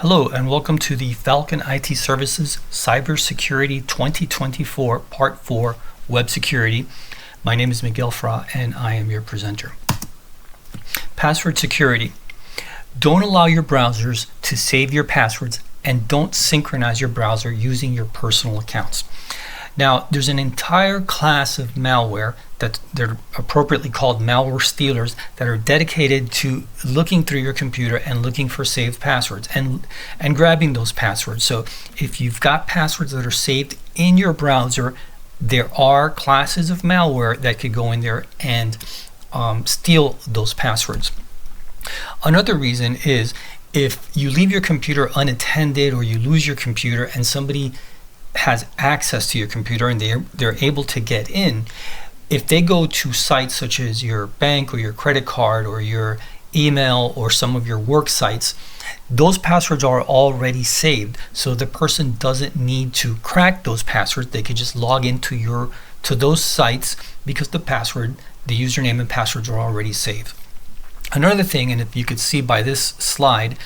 Hello and welcome to the Falcon IT Services Cybersecurity 2024 Part 4 Web Security. My name is Miguel Fra and I am your presenter. Password security. Don't allow your browsers to save your passwords and don't synchronize your browser using your personal accounts. Now, there's an entire class of malware that they're appropriately called malware stealers that are dedicated to looking through your computer and looking for saved passwords and grabbing those passwords. So if you've got passwords that are saved in your browser, there are classes of malware that could go in there and steal those passwords. Another reason is if you leave your computer unattended or you lose your computer and somebody has access to your computer and they're able to get in, if they go to sites such as your bank or your credit card or your email or some of your work sites, those passwords are already saved, so the person doesn't need to crack those passwords. They could just log into those sites because the username and passwords are already saved. Another thing, and if you could see by this slide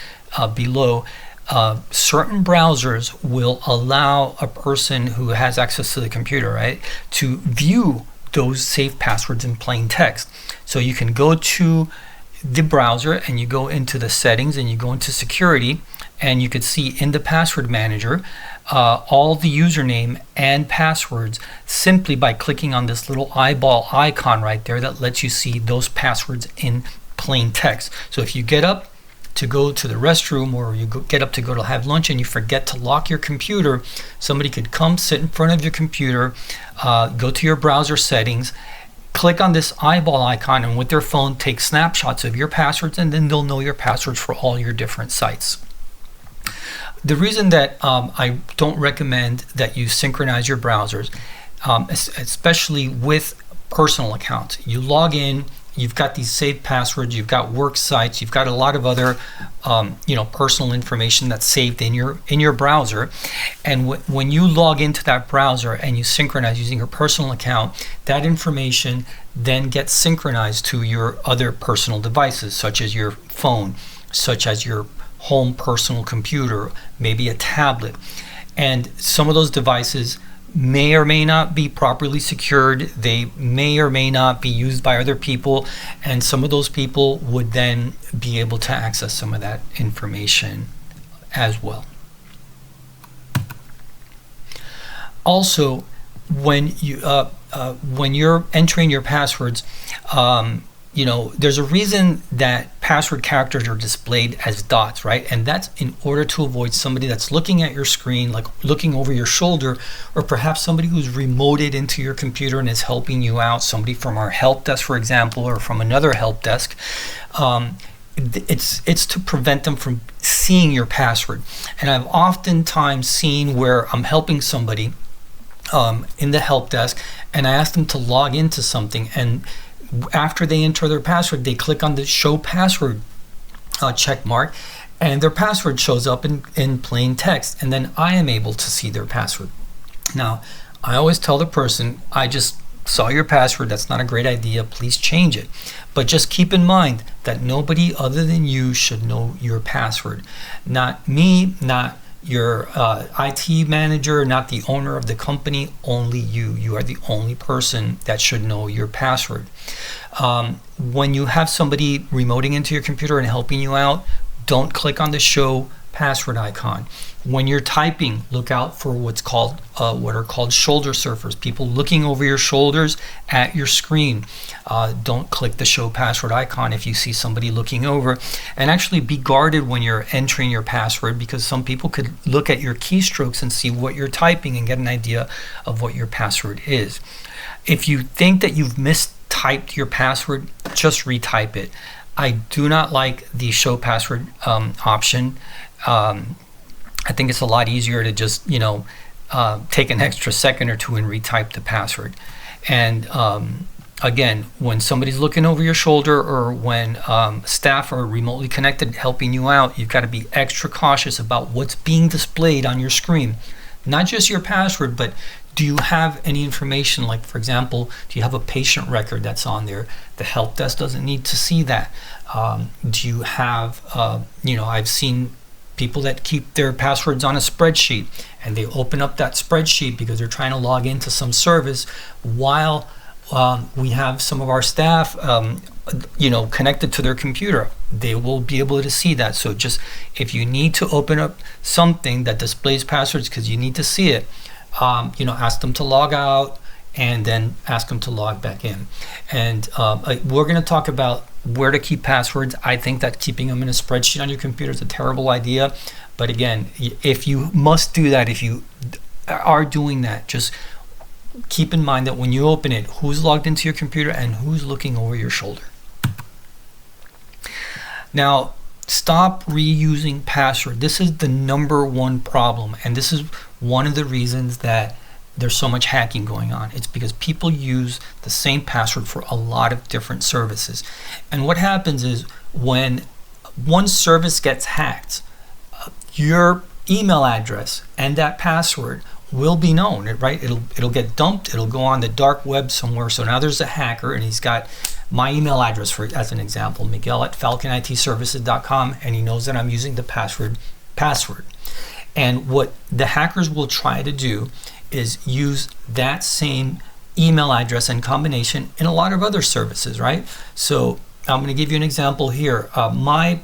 below, certain browsers will allow a person who has access to the computer, right, to view those saved passwords in plain text. So you can go to the browser and you go into the settings and you go into security, and you could see in the password manager all the username and passwords simply by clicking on this little eyeball icon right there that lets you see those passwords in plain text. So if you get up to go to the restroom or you get up to go to have lunch and you forget to lock your computer, somebody could come sit in front of your computer, go to your browser settings, click on this eyeball icon, and with their phone take snapshots of your passwords, and then they'll know your passwords for all your different sites. The reason that I don't recommend that you synchronize your browsers, especially with personal accounts, you log in, you've got these saved passwords, you've got work sites, you've got a lot of other personal information that's saved in your browser, and when you log into that browser and you synchronize using your personal account, that information then gets synchronized to your other personal devices, such as your phone, such as your home personal computer, maybe a tablet, and some of those devices may or may not be properly secured. They may or may not be used by other people, and some of those people would then be able to access some of that information as well. Also, when you're entering your passwords, there's a reason that password characters are displayed as dots, right? And that's in order to avoid somebody that's looking at your screen, like looking over your shoulder, or perhaps somebody who's remoted into your computer and is helping you out, somebody from our help desk, for example, or from another help desk. It's to prevent them from seeing your password. And I've oftentimes seen where I'm helping somebody in the help desk, and I ask them to log into something, and after they enter their password, they click on the show password check mark, and their password shows up in plain text, and then I am able to see their password. Now, I always tell the person, I just saw your password, that's not a great idea, please change it. But just keep in mind that nobody other than you should know your password. Not me, not your IT manager, not the owner of the company, only you. You are the only person that should know your password. When you have somebody remoting into your computer and helping you out, don't click on the show password icon. When you're typing, look out for what are called shoulder surfers, people looking over your shoulders at your screen. Don't click the show password icon if you see somebody looking over, and actually be guarded when you're entering your password, because some people could look at your keystrokes and see what you're typing and get an idea of what your password is. If you think that you've mistyped your password, just retype it. I do not like the show password option. I think it's a lot easier to just take an extra second or two and retype the password. And again, when somebody's looking over your shoulder, or when staff are remotely connected helping you out, you've got to be extra cautious about what's being displayed on your screen. Not just your password, but do you have any information, like, for example, do you have a patient record that's on there? The help desk doesn't need to see that. Do you have, I've seen people that keep their passwords on a spreadsheet, and they open up that spreadsheet because they're trying to log into some service while we have some of our staff connected to their computer. They will be able to see that. So just if you need to open up something that displays passwords because you need to see it, ask them to log out and then ask them to log back in. And we're going to talk about where to keep passwords. I think that keeping them in a spreadsheet on your computer is a terrible idea. But again, if you must do that, if you are doing that, just keep in mind that when you open it, who's logged into your computer and who's looking over your shoulder. Now, stop reusing password. This is the number one problem, and this is one of the reasons that there's so much hacking going on. It's because people use the same password for a lot of different services. And what happens is when one service gets hacked, your email address and that password will be known, right? It'll get dumped. It'll go on the dark web somewhere. So now there's a hacker, and he's got my email address, for as an example, Miguel@falconitservices.com, and he knows that I'm using the password. And what the hackers will try to do is use that same email address and combination in a lot of other services, right? So I'm going to give you an example here. My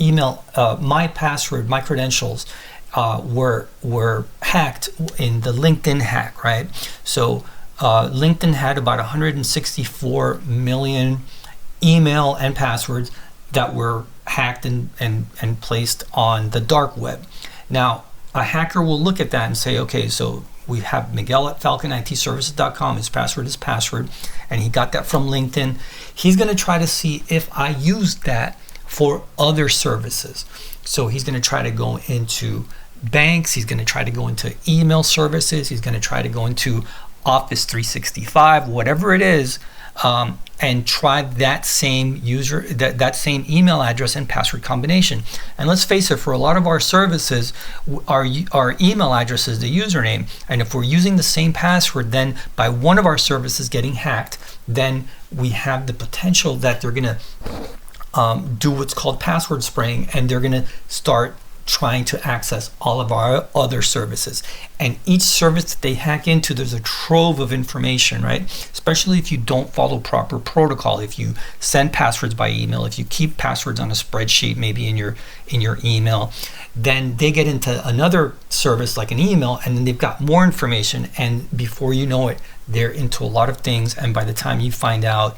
email, my password, my credentials were hacked in the LinkedIn hack, right? So LinkedIn had about 164 million email and passwords that were hacked and placed on the dark web. Now, a hacker will look at that and say, okay, so we have Miguel@falconitservices.com. His password is password, and he got that from LinkedIn. He's going to try to see if I used that for other services. So he's going to try to go into banks. He's going to try to go into email services. He's going to try to go into Office 365, whatever it is, and try that same user, that same email address and password combination. And let's face it, for a lot of our services, our email address is the username. And if we're using the same password, then by one of our services getting hacked, then we have the potential that they're going to do what's called password spraying, and they're going to start trying to access all of our other services. And each service that they hack into, there's a trove of information, right? Especially if you don't follow proper protocol. If you send passwords by email, if you keep passwords on a spreadsheet, maybe in your email, then they get into another service like an email, and then they've got more information, and before you know it, they're into a lot of things, and by the time you find out,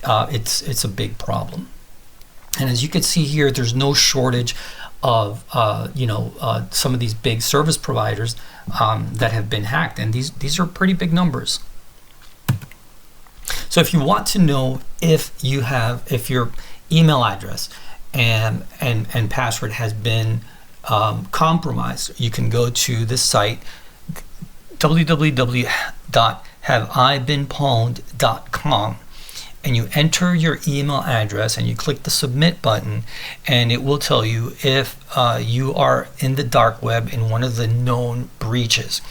it's a big problem. And as you can see here, there's no shortage of some of these big service providers that have been hacked, and these are pretty big numbers. So if you want to know if your email address and password has been compromised, you can go to this site, www.haveibeenpwned.com, and you enter your email address and you click the submit button, and it will tell you if you are in the dark web in one of the known breaches.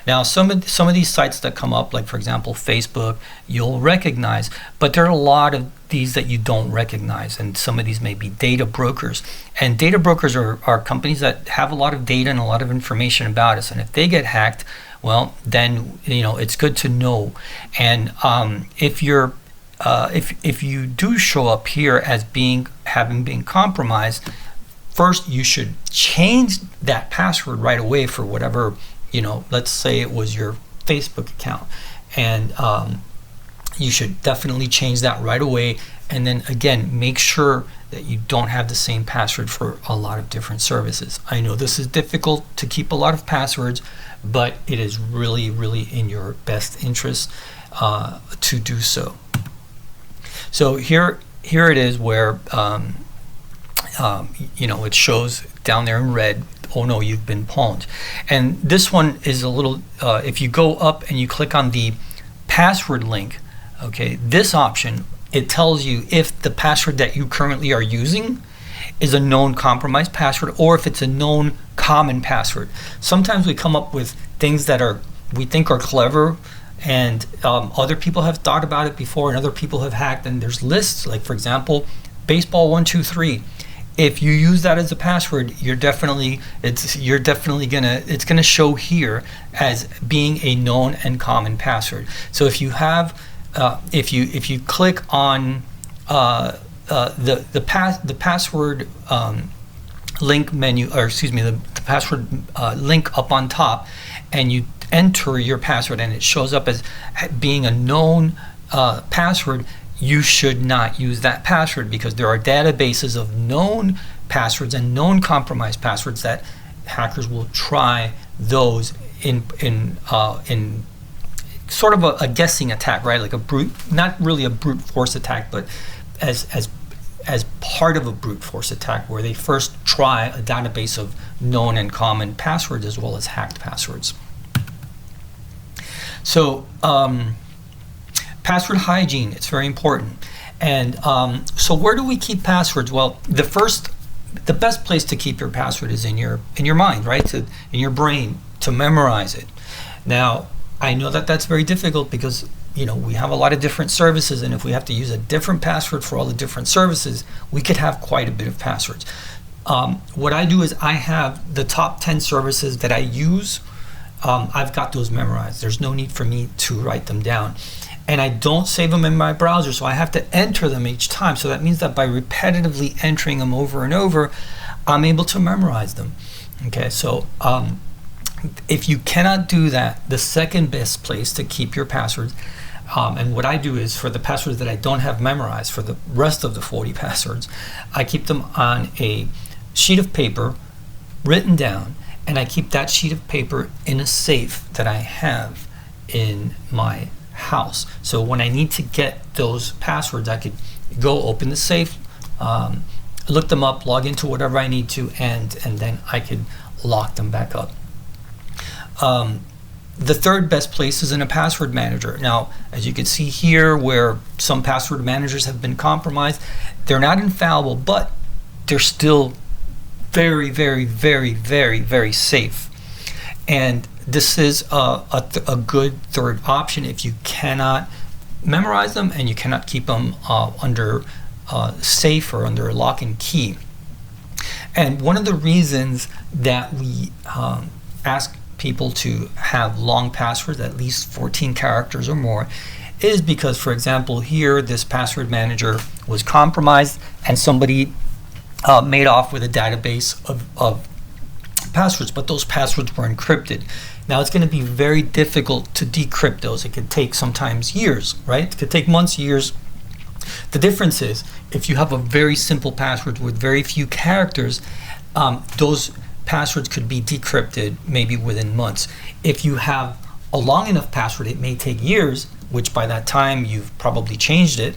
Now, some of these sites that come up, like for example Facebook, you'll recognize, but there are a lot of these that you don't recognize, and some of these may be data brokers. And data brokers are companies that have a lot of data and a lot of information about us, and if they get hacked, well, then it's good to know. And if you do show up here as having been compromised, first you should change that password right away for whatever, let's say it was your Facebook account, and you should definitely change that right away. And then again, make sure that you don't have the same password for a lot of different services. I know this is difficult to keep a lot of passwords, but it is really, really in your best interest to do so. So here it is where it shows down there in red, oh no, you've been pwned. And this one is a little, if you go up and you click on the password link, okay, this option, it tells you if the password that you currently are using is a known compromised password or if it's a known common password. Sometimes we come up with things that we think are clever, and other people have thought about it before, and other people have hacked, and there's lists, like for example, baseball 123. if you use that as a password, it's gonna show here as being a known and common password. So if you have if you click on the password link menu, or excuse me, the password link up on top, and you enter your password and it shows up as being a known password, you should not use that password, because there are databases of known passwords and known compromised passwords that hackers will try those in sort of a guessing attack, right? Like a brute, not really a brute force attack, but as part of a brute force attack, where they first try a database of known and common passwords as well as hacked passwords. So password hygiene, it's very important. And so where do we keep passwords? Well, the best place to keep your password is in your mind, right? In your brain, to memorize it. Now, I know that that's very difficult, because we have a lot of different services, and if we have to use a different password for all the different services, we could have quite a bit of passwords. What I do is I have the top 10 services that I use. I've got those memorized. There's no need for me to write them down. And I don't save them in my browser, so I have to enter them each time. So that means that by repetitively entering them over and over, I'm able to memorize them. Okay, so if you cannot do that, the second best place to keep your passwords, and what I do is, for the passwords that I don't have memorized, for the rest of the 40 passwords, I keep them on a sheet of paper written down, and I keep that sheet of paper in a safe that I have in my house. So when I need to get those passwords, I could go open the safe, look them up, log into whatever I need to, and then I could lock them back up. The third best place is in a password manager. Now, as you can see here, where some password managers have been compromised, they're not infallible, but they're still very, very, very, very, very safe. And this is a good third option if you cannot memorize them and you cannot keep them under safe or under lock and key. And one of the reasons that we ask people to have long passwords, at least 14 characters or more, is because, for example, here this password manager was compromised and somebody made off with a database of passwords, but those passwords were encrypted. Now, it's going to be very difficult to decrypt those. It could take sometimes years, right? It could take months, years. The difference is, if you have a very simple password with very few characters, those passwords could be decrypted maybe within months. If you have a long enough password, it may take years, which by that time you've probably changed it,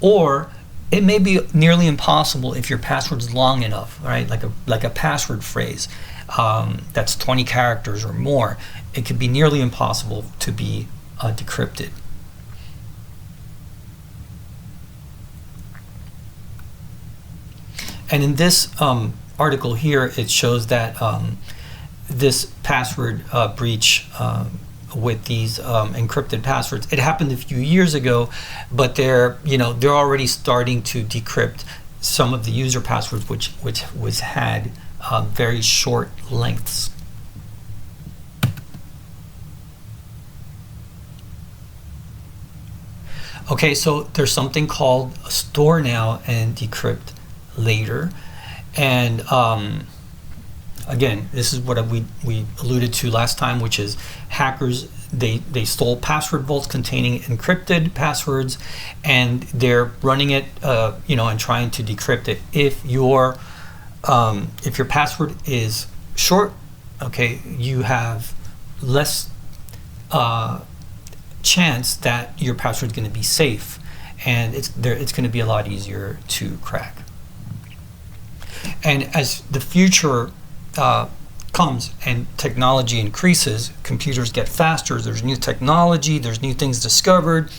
or it may be nearly impossible if your password's long enough, right? Like a password phrase that's 20 characters or more. It could be nearly impossible to be decrypted. And in this article here, it shows that this password breach with these encrypted passwords, it happened a few years ago, but they're already starting to decrypt some of the user passwords which had very short lengths. Okay, so there's something called store now and decrypt later. And again, this is what we alluded to last time, which is hackers, they stole password vaults containing encrypted passwords, and they're running it and trying to decrypt it. If your password is short, okay, you have less chance that your password is going to be safe, and it's going to be a lot easier to crack. And as the future comes and technology increases, computers get faster, there's new technology, there's new things discovered,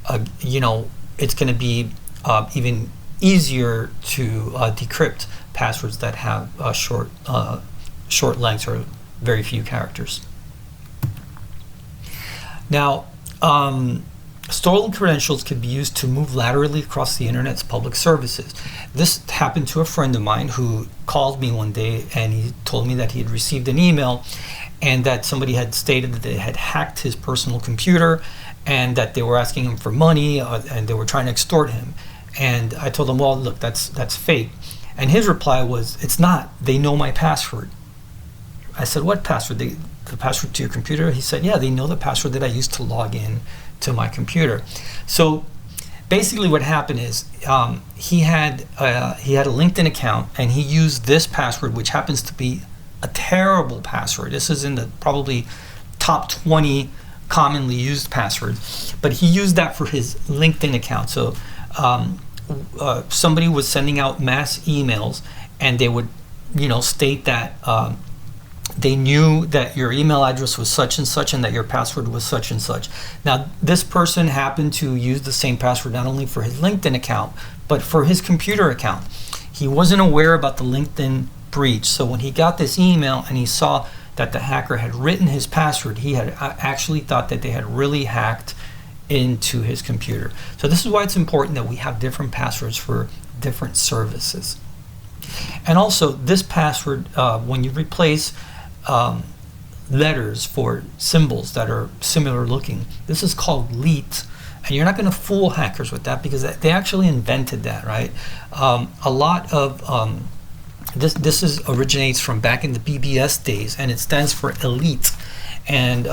it's going to be even easier to decrypt passwords that have short lengths or very few characters. Now, Stolen credentials can be used to move laterally across the internet's public services. This happened to a friend of mine who called me one day, and he told me that he had received an email and that somebody had stated that they had hacked his personal computer and that they were asking him for money, and they were trying to extort him. And I told him, well, look, that's fake. And his reply was, it's not. They know my password. I said, what password? The password to your computer? He said, yeah, they know the password that I used to log in to my computer. So basically what happened is he had a LinkedIn account, and he used this password, which happens to be a terrible password. This is in the probably top 20 commonly used passwords, but he used that for his LinkedIn account. So somebody was sending out mass emails, and they would state that they knew that your email address was such and such and that your password was such and such. Now, this person happened to use the same password not only for his LinkedIn account, but for his computer account. He wasn't aware about the LinkedIn breach. So when he got this email and he saw that the hacker had written his password, he had actually thought that they had really hacked into his computer. So this is why it's important that we have different passwords for different services. And also, this password, when you replace letters for symbols that are similar looking, this is called leet, and you're not going to fool hackers with that, because they actually invented that, right? A lot of this originates from back in the BBS days, and it stands for elite, and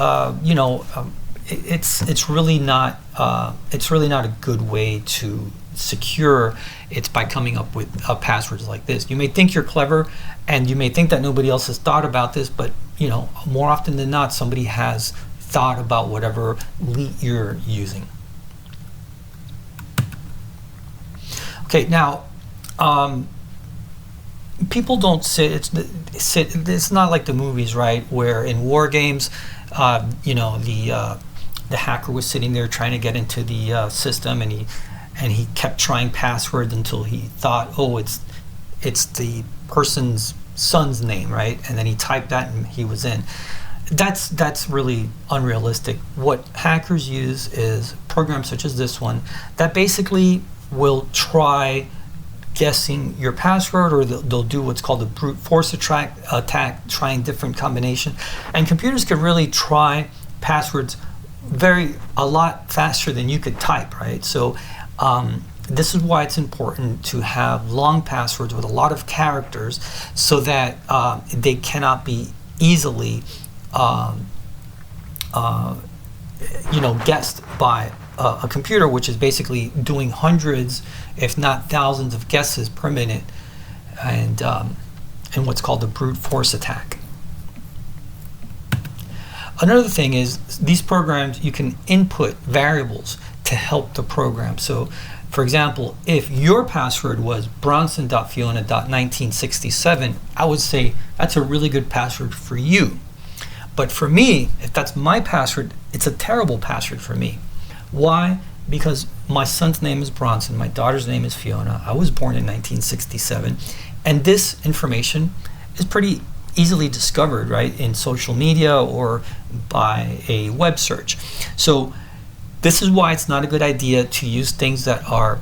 it's really not a good way to secure. It's by coming up with passwords like this. You may think you're clever, and you may think that nobody else has thought about this, but more often than not, somebody has thought about whatever leet you're using. Okay, now people don't sit. It's not like the movies, right? Where in war games, the hacker was sitting there trying to get into the system, and he kept trying passwords until he thought, oh, it's the person's son's name, right? And then he typed that and he was in. That's really unrealistic. What hackers use is programs such as this one that basically will try guessing your password, or they'll do what's called a brute force attack, trying different combination. And computers can really try passwords a lot faster than you could type, right? So this is why it's important to have long passwords with a lot of characters, so that they cannot be easily guessed by a computer, which is basically doing hundreds, if not thousands, of guesses per minute, and what's called the brute force attack. Another thing is, these programs, you can input variables to help the program. So, for example, if your password was bronson.fiona.1967, I would say that's a really good password for you. But for me, if that's my password, it's a terrible password for me. Why? Because my son's name is Bronson, my daughter's name is Fiona. I was born in 1967, and this information is pretty easily discovered, right, in social media or by a web search. So this is why it's not a good idea to use things that are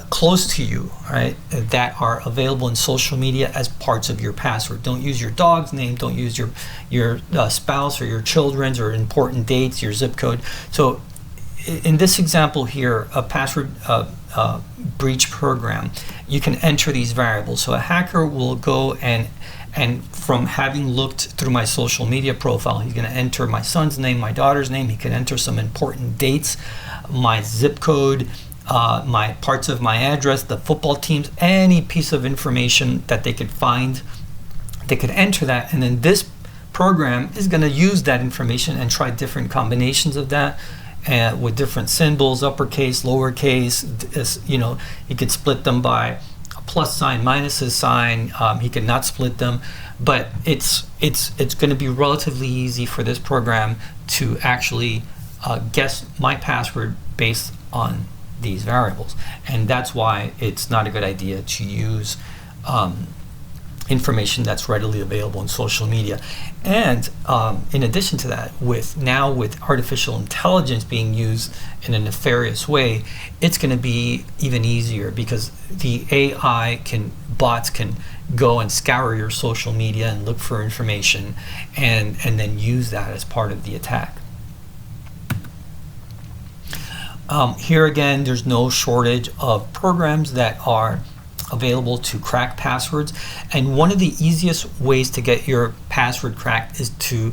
close to you, right, that are available in social media as parts of your password. Don't use your dog's name, don't use your spouse or your children's or important dates, your zip code. So in this example here, a password breach program, you can enter these variables. So a hacker will go and from having looked through my social media profile, he's going to enter my son's name, my daughter's name. He can enter some important dates, my zip code, my parts of my address, the football teams, any piece of information that they could find. They could enter that, and then this program is going to use that information and try different combinations of that, with different symbols, uppercase, lowercase. He could split them by a plus sign, minus a sign. He could not split them, but it's going to be relatively easy for this program to actually guess my password based on these variables, and that's why it's not a good idea to use information that's readily available in social media. And in addition to that, with artificial intelligence being used in a nefarious way, it's going to be even easier, because the bots can go and scour your social media and look for information and then use that as part of the attack. Here again, there's no shortage of programs that are available to crack passwords, and one of the easiest ways to get your password cracked is to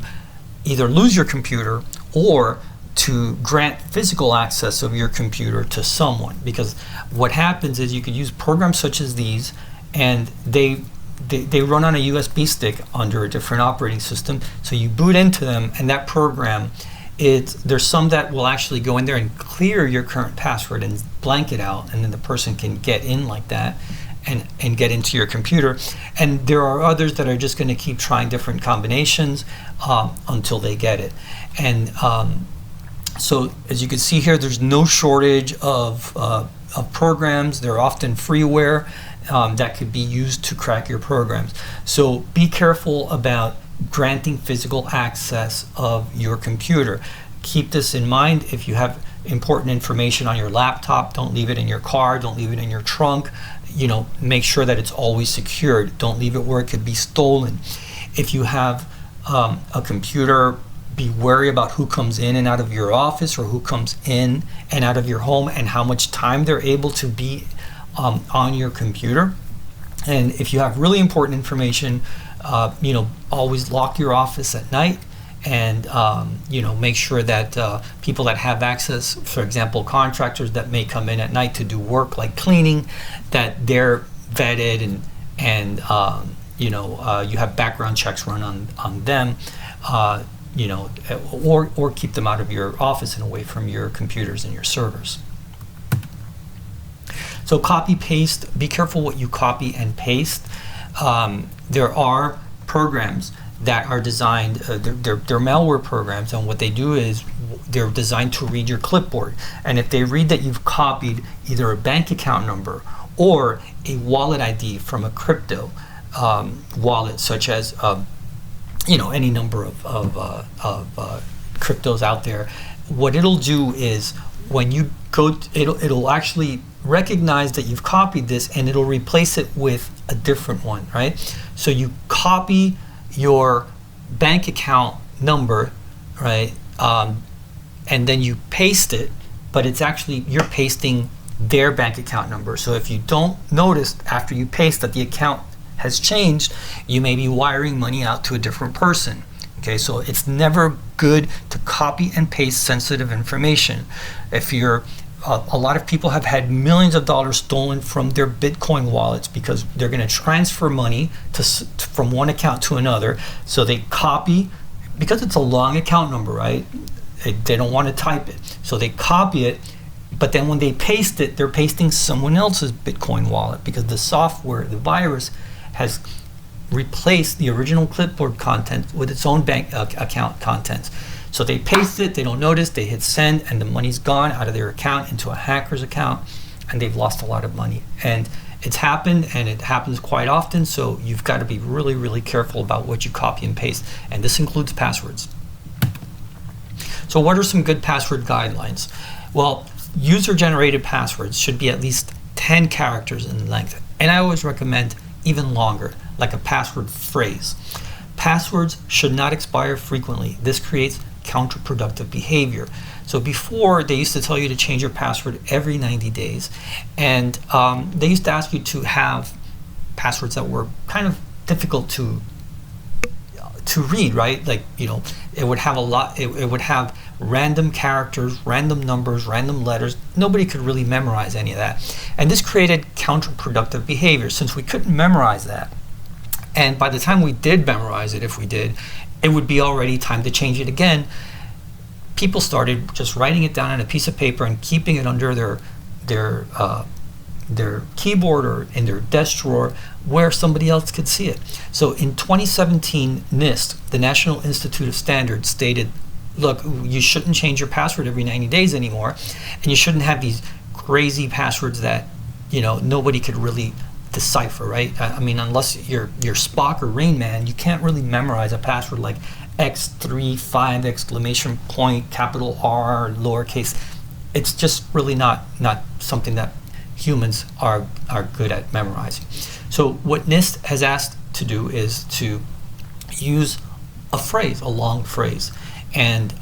either lose your computer or to grant physical access of your computer to someone. Because what happens is you could use programs such as these, and they run on a USB stick under a different operating system. So you boot into them, and that program, there's some that will actually go in there and clear your current password and blank it out, and then the person can get in like that and get into your computer. And there are others that are just going to keep trying different combinations until they get it. And so as you can see here, there's no shortage of programs. They're often freeware that could be used to crack your programs. So be careful about granting physical access of your computer. Keep this in mind. If you have important information on your laptop, don't leave it in your car, don't leave it in your trunk. Make sure that it's always secured. Don't leave it where it could be stolen. If you have a computer, be wary about who comes in and out of your office, or who comes in and out of your home, and how much time they're able to be on your computer. And if you have really important information, always lock your office at night, and make sure that people that have access, for example, contractors that may come in at night to do work like cleaning, that they're vetted, and you have background checks run on them, or keep them out of your office and away from your computers and your servers. So copy paste, be careful what you copy and paste. There are programs that are designed, they're malware programs, and what they do is they're designed to read your clipboard. And if they read that you've copied either a bank account number or a wallet ID from a crypto wallet, such as any number of cryptos out there, what it'll do is when you go, it'll actually recognize that you've copied this, and it'll replace it with a different one, right? So you copy your bank account number, right? And then you paste it, but it's actually, you're pasting their bank account number. So if you don't notice after you paste that the account has changed, you may be wiring money out to a different person. Okay, so it's never good to copy and paste sensitive information. If you're a lot of people have had millions of dollars stolen from their Bitcoin wallets because they're going to transfer money from one account to another. So they copy, because it's a long account number, right? They don't want to type it. So they copy it, but then when they paste it, they're pasting someone else's Bitcoin wallet, because the software, the virus, has replaced the original clipboard content with its own bank account contents. So they paste it, they don't notice, they hit send, and the money's gone out of their account into a hacker's account, and they've lost a lot of money. And it's happened, and it happens quite often, so you've got to be really, really careful about what you copy and paste, and this includes passwords. So what are some good password guidelines? Well, user-generated passwords should be at least 10 characters in length, and I always recommend even longer, like a password phrase. Passwords should not expire frequently. This creates counterproductive behavior. So before, they used to tell you to change your password every 90 days, and they used to ask you to have passwords that were kind of difficult to read, right? Like, it would have it would have random characters, random numbers, random letters. Nobody could really memorize any of that, and this created counterproductive behavior since we couldn't memorize that. And by the time we did memorize it, if we did, it would be already time to change it again. People started just writing it down on a piece of paper and keeping it under their keyboard or in their desk drawer where somebody else could see it. So in 2017, NIST, the National Institute of Standards, stated, look, you shouldn't change your password every 90 days anymore, and you shouldn't have these crazy passwords that nobody could really decipher, right? I mean, unless you're Spock or Rain Man, you can't really memorize a password like X35 exclamation point capital R lowercase. It's just really not something that humans are good at memorizing. So what NIST has asked to do is to use a phrase, a long phrase, and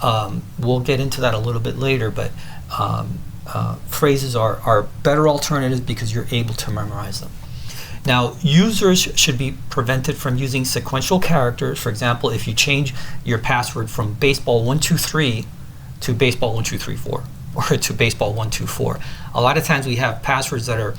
we'll get into that a little bit later, but phrases are better alternatives because you're able to memorize them. Now, users should be prevented from using sequential characters. For example, if you change your password from baseball 123 to baseball 1234 or to baseball 124, a lot of times we have passwords that are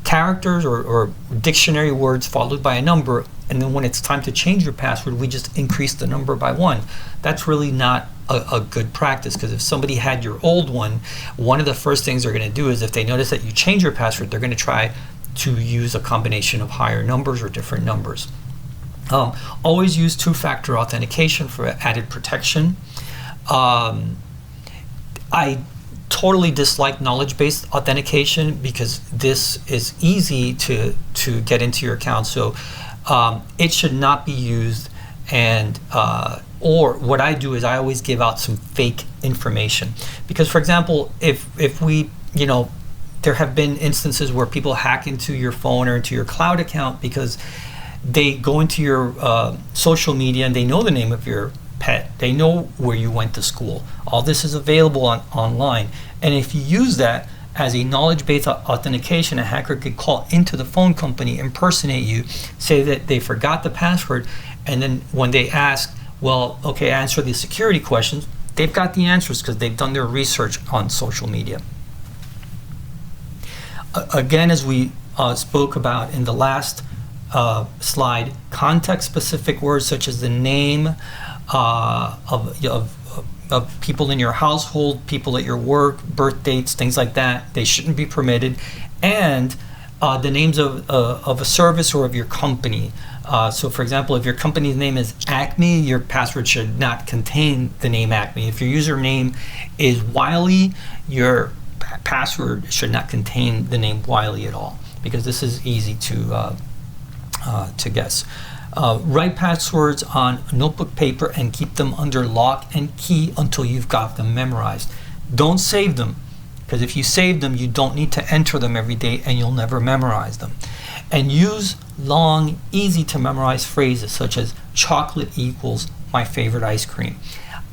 characters or dictionary words followed by a number, and then when it's time to change your password, we just increase the number by 1. That's really not a good practice, because if somebody had your old one of the first things they're going to do is, if they notice that you change your password, they're going to try to use a combination of higher numbers or different numbers. Always use two-factor authentication for added protection. I totally dislike knowledge-based authentication because this is easy to get into your account. So it should not be used, and or what I do is I always give out some fake information. Because, for example, if we, there have been instances where people hack into your phone or into your cloud account because they go into your social media and they know the name of your pet. They know where you went to school. All this is available online. And if you use that as a knowledge-based authentication, a hacker could call into the phone company, impersonate you, say that they forgot the password, and then when they ask, well, okay, answer the security questions, they've got the answers because they've done their research on social media. Again, as we spoke about in the last slide, context-specific words such as the name of people in your household, people at your work, birth dates, things like that, they shouldn't be permitted. And the names of a service or of your company. So, for example, if your company's name is Acme, your password should not contain the name Acme. If your username is Wiley, your password should not contain the name Wiley at all, because this is easy to guess. Write passwords on notebook paper and keep them under lock and key until you've got them memorized. Don't save them, because if you save them, you don't need to enter them every day and you'll never memorize them. And use long, easy to memorize phrases such as chocolate equals my favorite ice cream.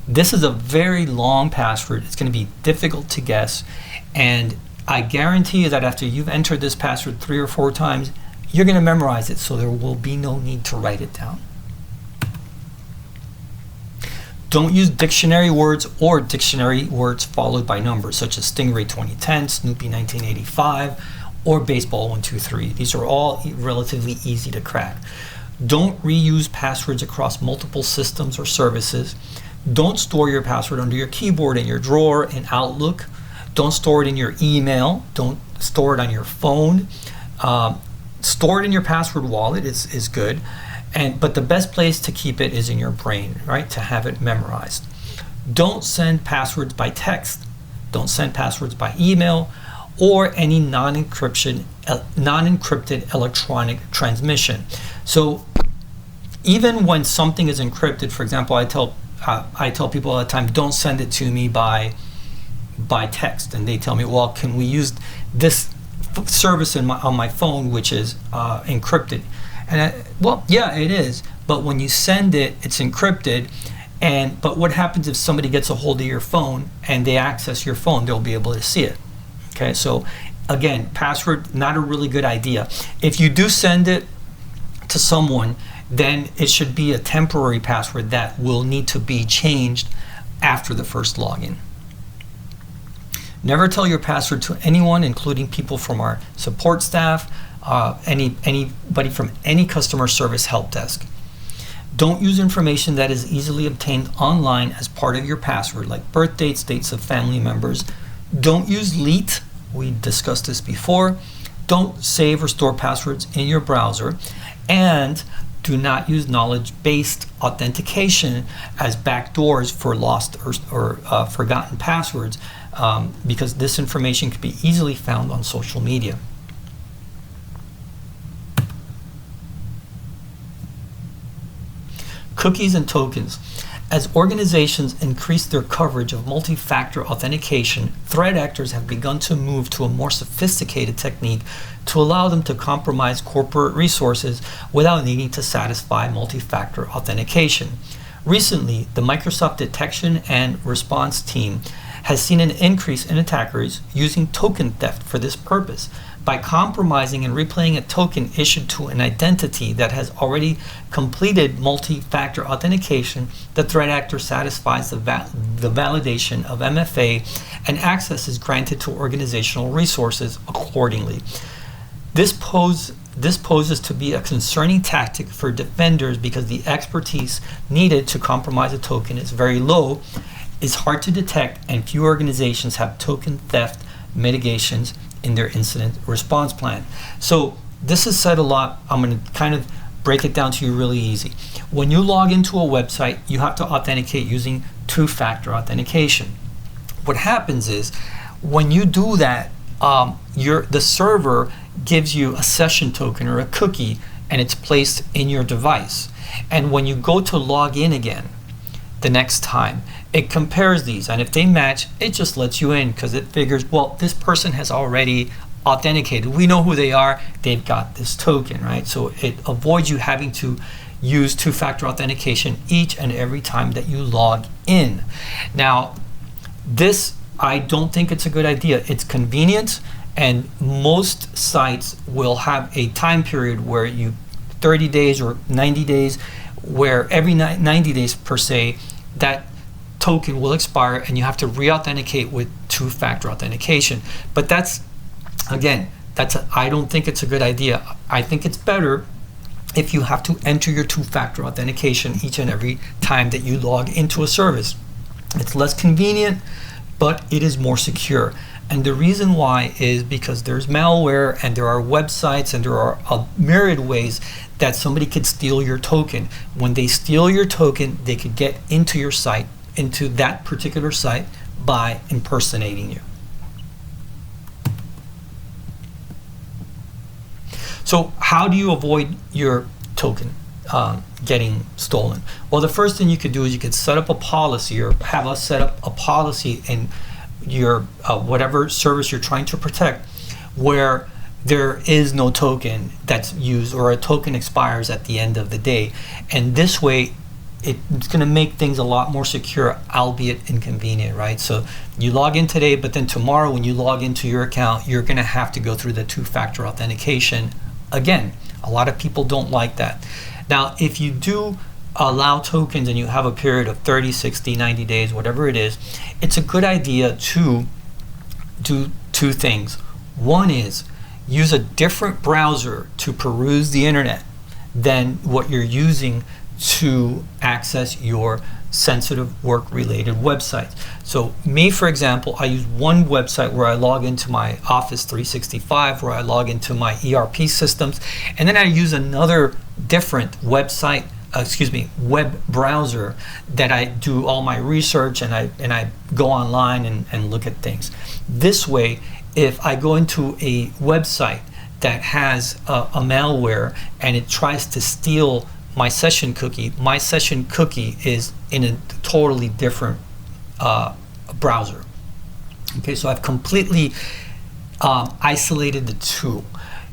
This is a very long password. It's going to be difficult to guess, and I guarantee you that after you've entered this password 3 or 4 times, you're going to memorize it, so there will be no need to write it down. Don't use dictionary words or dictionary words followed by numbers, such as Stingray 2010, Snoopy 1985, or Baseball 123. These are all relatively easy to crack. Don't reuse passwords across multiple systems or services. Don't store your password under your keyboard, in your drawer, in Outlook. Don't store it in your email. Don't store it on your phone. Store it in your password wallet is good, but the best place to keep it is in your brain, right? To have it memorized. Don't send passwords by text. Don't send passwords by email or any non-encrypted electronic transmission. So even when something is encrypted, for example, I tell people all the time, don't send it to me by text, and they tell me, well, can we use this service on my phone which is encrypted? And well, yeah, it is, but when you send it, it's encrypted. But what happens if somebody gets a hold of your phone and they access your phone? They'll be able to see it. Okay, so again, password, not a really good idea. If you do send it to someone, then it should be a temporary password that will need to be changed after the first login. Never tell your password to anyone, including people from our support staff, anybody from any customer service help desk. Don't use information that is easily obtained online as part of your password, like birth dates, dates of family members. Don't use LEET. We discussed this before. Don't save or store passwords in your browser. And do not use knowledge-based authentication as backdoors for lost or forgotten passwords, because this information can be easily found on social media. cookies and tokens. As organizations increase their coverage of multi-factor authentication, threat actors have begun to move to a more sophisticated technique to allow them to compromise corporate resources without needing to satisfy multi-factor authentication. Recently, the Microsoft Detection and Response team has seen an increase in attackers using token theft for this purpose. By compromising and replaying a token issued to an identity that has already completed multi-factor authentication, the threat actor satisfies the validation of MFA, and access is granted to organizational resources accordingly. This poses to be a concerning tactic for defenders because the expertise needed to compromise a token is very low, is hard to detect, and few organizations have token theft mitigations in their incident response plan. So this is said a lot. I'm going to kind of break it down to you really easy. When you log into a website, you have to authenticate using two-factor authentication. What happens is when you do that, the server gives you a session token or a cookie, and it's placed in your device. And when you go to log in again the next time, it compares these, and if they match, it just lets you in because it figures, well, this person has already authenticated. We know who they are. They've got this token, right? So it avoids you having to use two-factor authentication each and every time that you log in. Now, this, I don't think it's a good idea. It's convenient, and most sites will have a time period where 30 days or 90 days, where every 90 days per se, that token will expire and you have to re-authenticate with two-factor authentication. But that's, again, I don't think it's a good idea. I think it's better if you have to enter your two-factor authentication each and every time that you log into a service. It's less convenient, but it is more secure. And the reason why is because there's malware, and there are websites, and there are a myriad ways that somebody could steal your token. When they steal your token, they could get into your site, into that particular site, by impersonating you. So how do you avoid your token getting stolen? Well, the first thing you could do is you could set up a policy, or have us set up a policy in your whatever service you're trying to protect, where there is no token that's used, or a token expires at the end of the day. And this way, it's going to make things a lot more secure, albeit inconvenient, right? So you log in today, but then tomorrow when you log into your account, you're going to have to go through the two-factor authentication again. A lot of people don't like that. Now, if you do allow tokens and you have a period of 30, 60, 90 days, whatever it is, it's a good idea to do two things. One is use a different browser to peruse the internet than what you're using to access your sensitive work-related websites. So me, for example, I use one website where I log into my Office 365, where I log into my ERP systems, and then I use another different website, web browser, that I do all my research, and I go online and look at things. This way, if I go into a website that has a malware and it tries to steal my session cookie is in a totally different browser. Okay, so I've completely isolated the two.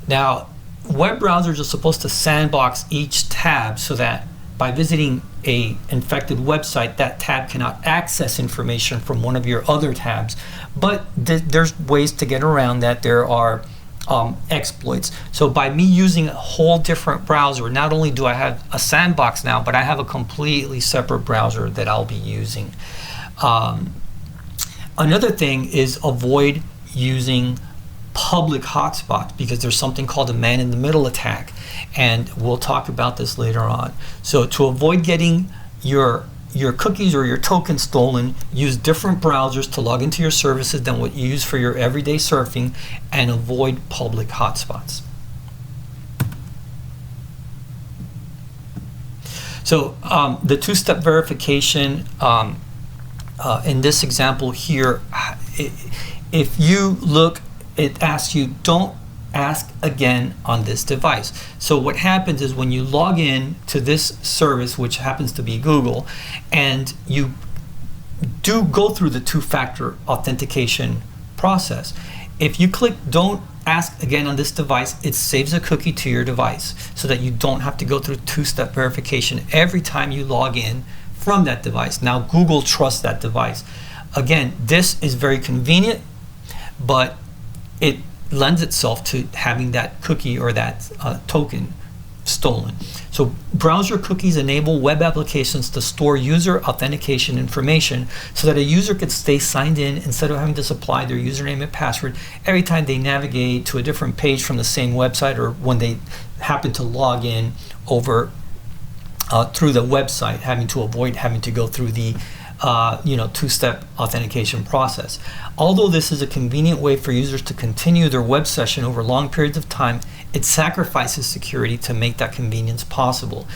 Now, web browsers are supposed to sandbox each tab so that by visiting a infected website, that tab cannot access information from one of your other tabs. But there's ways to get around that. There are exploits. So by me using a whole different browser, not only do I have a sandbox now, but I have a completely separate browser that I'll be using. Another thing is avoid using public hotspots, because there's something called a man-in-the-middle attack, and we'll talk about this later on. So to avoid getting your cookies or your tokens stolen, use different browsers to log into your services than what you use for your everyday surfing, and avoid public hotspots. So the two-step verification in this example here, if you look, it asks you, don't ask again on this device. So what happens is when you log in to this service, which happens to be Google, and you do go through the two-factor authentication process, if you click don't ask again on this device, it saves a cookie to your device so that you don't have to go through two-step verification every time you log in from that device. Now Google trusts that device. Again, this is very convenient, but it lends itself to having that cookie or that token stolen. So browser cookies enable web applications to store user authentication information so that a user could stay signed in instead of having to supply their username and password every time they navigate to a different page from the same website, or when they happen to log in over through the website, having to avoid having to go through the two-step authentication process. Although this is a convenient way for users to continue their web session over long periods of time, it sacrifices security to make that convenience possible.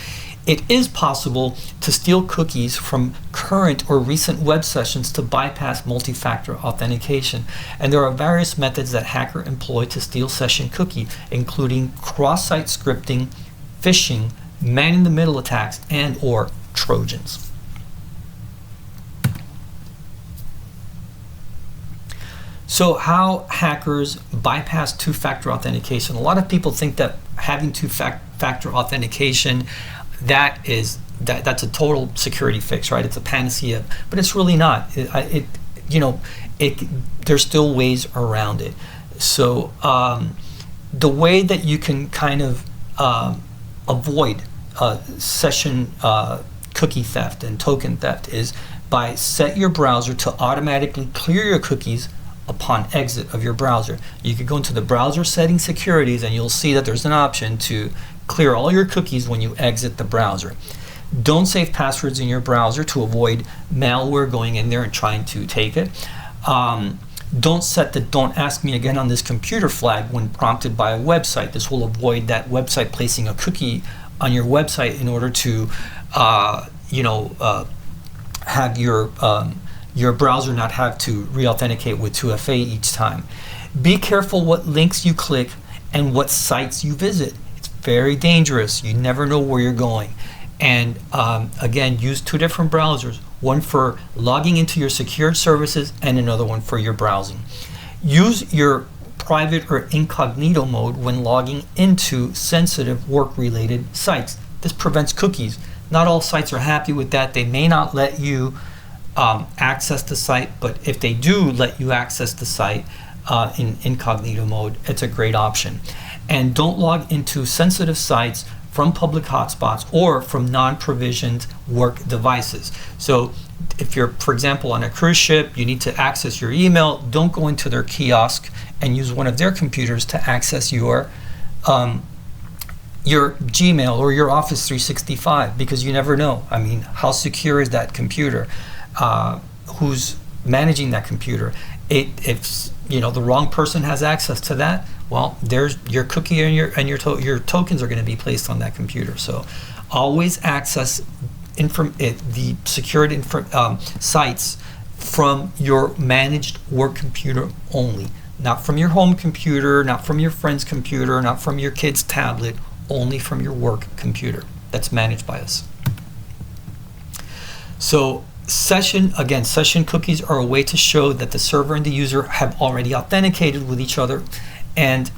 It is possible to steal cookies from current or recent web sessions to bypass multi-factor authentication. And there are various methods that hackers employ to steal session cookie, including cross-site scripting, phishing, man-in-the-middle attacks, and or Trojans. So how hackers bypass two-factor authentication. A lot of people think that having two-factor authentication, that's a total security fix, right? It's a panacea, but it's really not. There's still ways around it. So the way that you can kind of avoid session cookie theft and token theft is by set your browser to automatically clear your cookies upon exit of your browser. You could go into the browser settings securities and you'll see that there's an option to clear all your cookies when you exit the browser. Don't save passwords in your browser to avoid malware going in there and trying to take it. Don't set the don't ask me again on this computer flag when prompted by a website. This will avoid that website placing a cookie on your website in order to have your browser not have to re-authenticate with 2FA each time. Be careful what links you click and what sites you visit. It's very dangerous. You never know where you're going. And again, use two different browsers, one for logging into your secured services and another one for your browsing. Use your private or incognito mode when logging into sensitive work-related sites. This prevents cookies. Not all sites are happy with that. They may not let you access the site, but if they do let you access the site in incognito mode, it's a great option. And don't log into sensitive sites from public hotspots or from non-provisioned work devices. So if you're, for example, on a cruise ship, you need to access your email, don't go into their kiosk and use one of their computers to access your Gmail or your Office 365, because you never know. I mean, how secure is that computer? Who's managing that computer? If the wrong person has access to that, well, there's your cookie and your tokens are going to be placed on that computer. So always access the secured sites from your managed work computer only, not from your home computer, not from your friend's computer, not from your kid's tablet, only from your work computer that's managed by us. So session cookies are a way to show that the server and the user have already authenticated with each other, and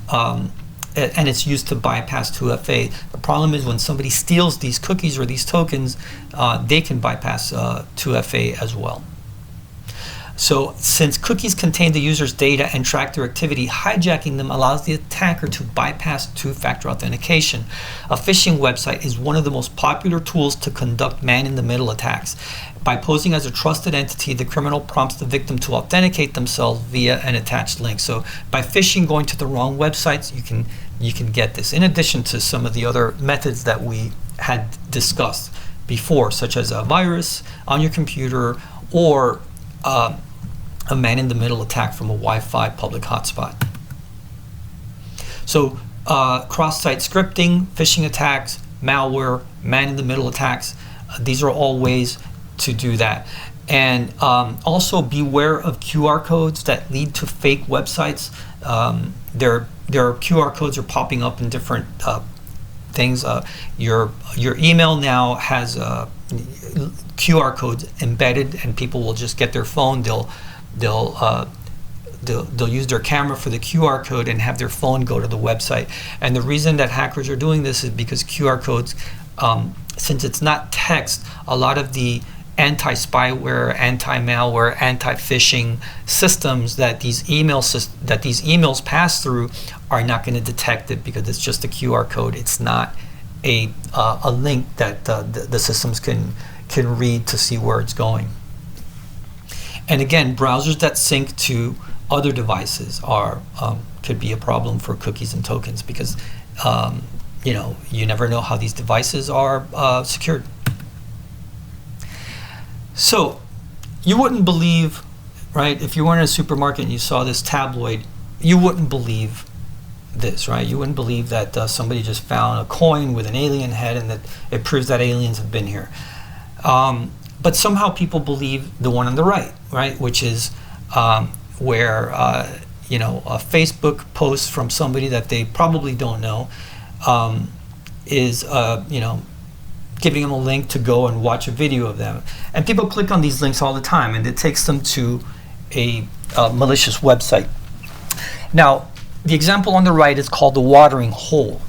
it's used to bypass 2FA. The problem is when somebody steals these cookies or these tokens, they can bypass 2FA as well. So since cookies contain the user's data and track their activity, hijacking them allows the attacker to bypass two-factor authentication. A phishing website is one of the most popular tools to conduct man-in-the-middle attacks. By posing as a trusted entity, the criminal prompts the victim to authenticate themselves via an attached link. So by phishing, going to the wrong websites, you can get this, in addition to some of the other methods that we had discussed before, such as a virus on your computer or a man-in-the-middle attack from a Wi-Fi public hotspot. So cross-site scripting, phishing attacks, malware, man-in-the-middle attacks, these are all ways to do that. And also beware of QR codes that lead to fake websites. They're their QR codes are popping up in different things. Your email now has QR codes embedded, and people will just get their phone. They'll use their camera for the QR code and have their phone go to the website. And the reason that hackers are doing this is because QR codes, since it's not text, a lot of the anti-spyware, anti-malware, anti-phishing systems that these emails pass through are not going to detect it, because it's just a QR code. It's not a link that the systems can read to see where it's going. And again, browsers that sync to other devices could be a problem for cookies and tokens, because you never know how these devices are secured. So you wouldn't believe, right? If you were in a supermarket and you saw this tabloid, you wouldn't believe this, right? You wouldn't believe that somebody just found a coin with an alien head and that it proves that aliens have been here. But somehow people believe the one on the right, which is where a Facebook post from somebody that they probably don't know is giving them a link to go and watch a video of them. And people click on these links all the time, and it takes them to a malicious website. Now, the example on the right is called the watering hole.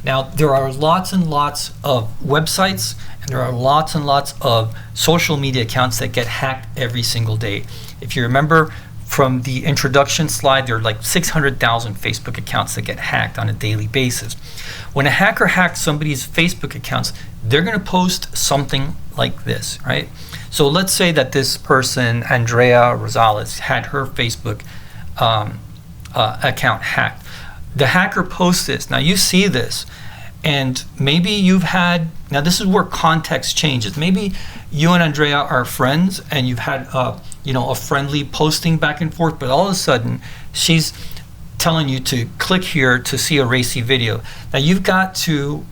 Now, there are lots and lots of websites, and there are lots and lots of social media accounts that get hacked every single day. If you remember from the introduction slide, there are like 600,000 Facebook accounts that get hacked on a daily basis. When a hacker hacks somebody's Facebook accounts, they're going to post something like this, right? So let's say that this person, Andrea Rosales, had her Facebook account hacked. The hacker posts this. Now you see this, and maybe you've had, now this is where context changes. Maybe you and Andrea are friends, and you've had a friendly posting back and forth, but all of a sudden she's telling you to click here to see a racy video. Now you've got to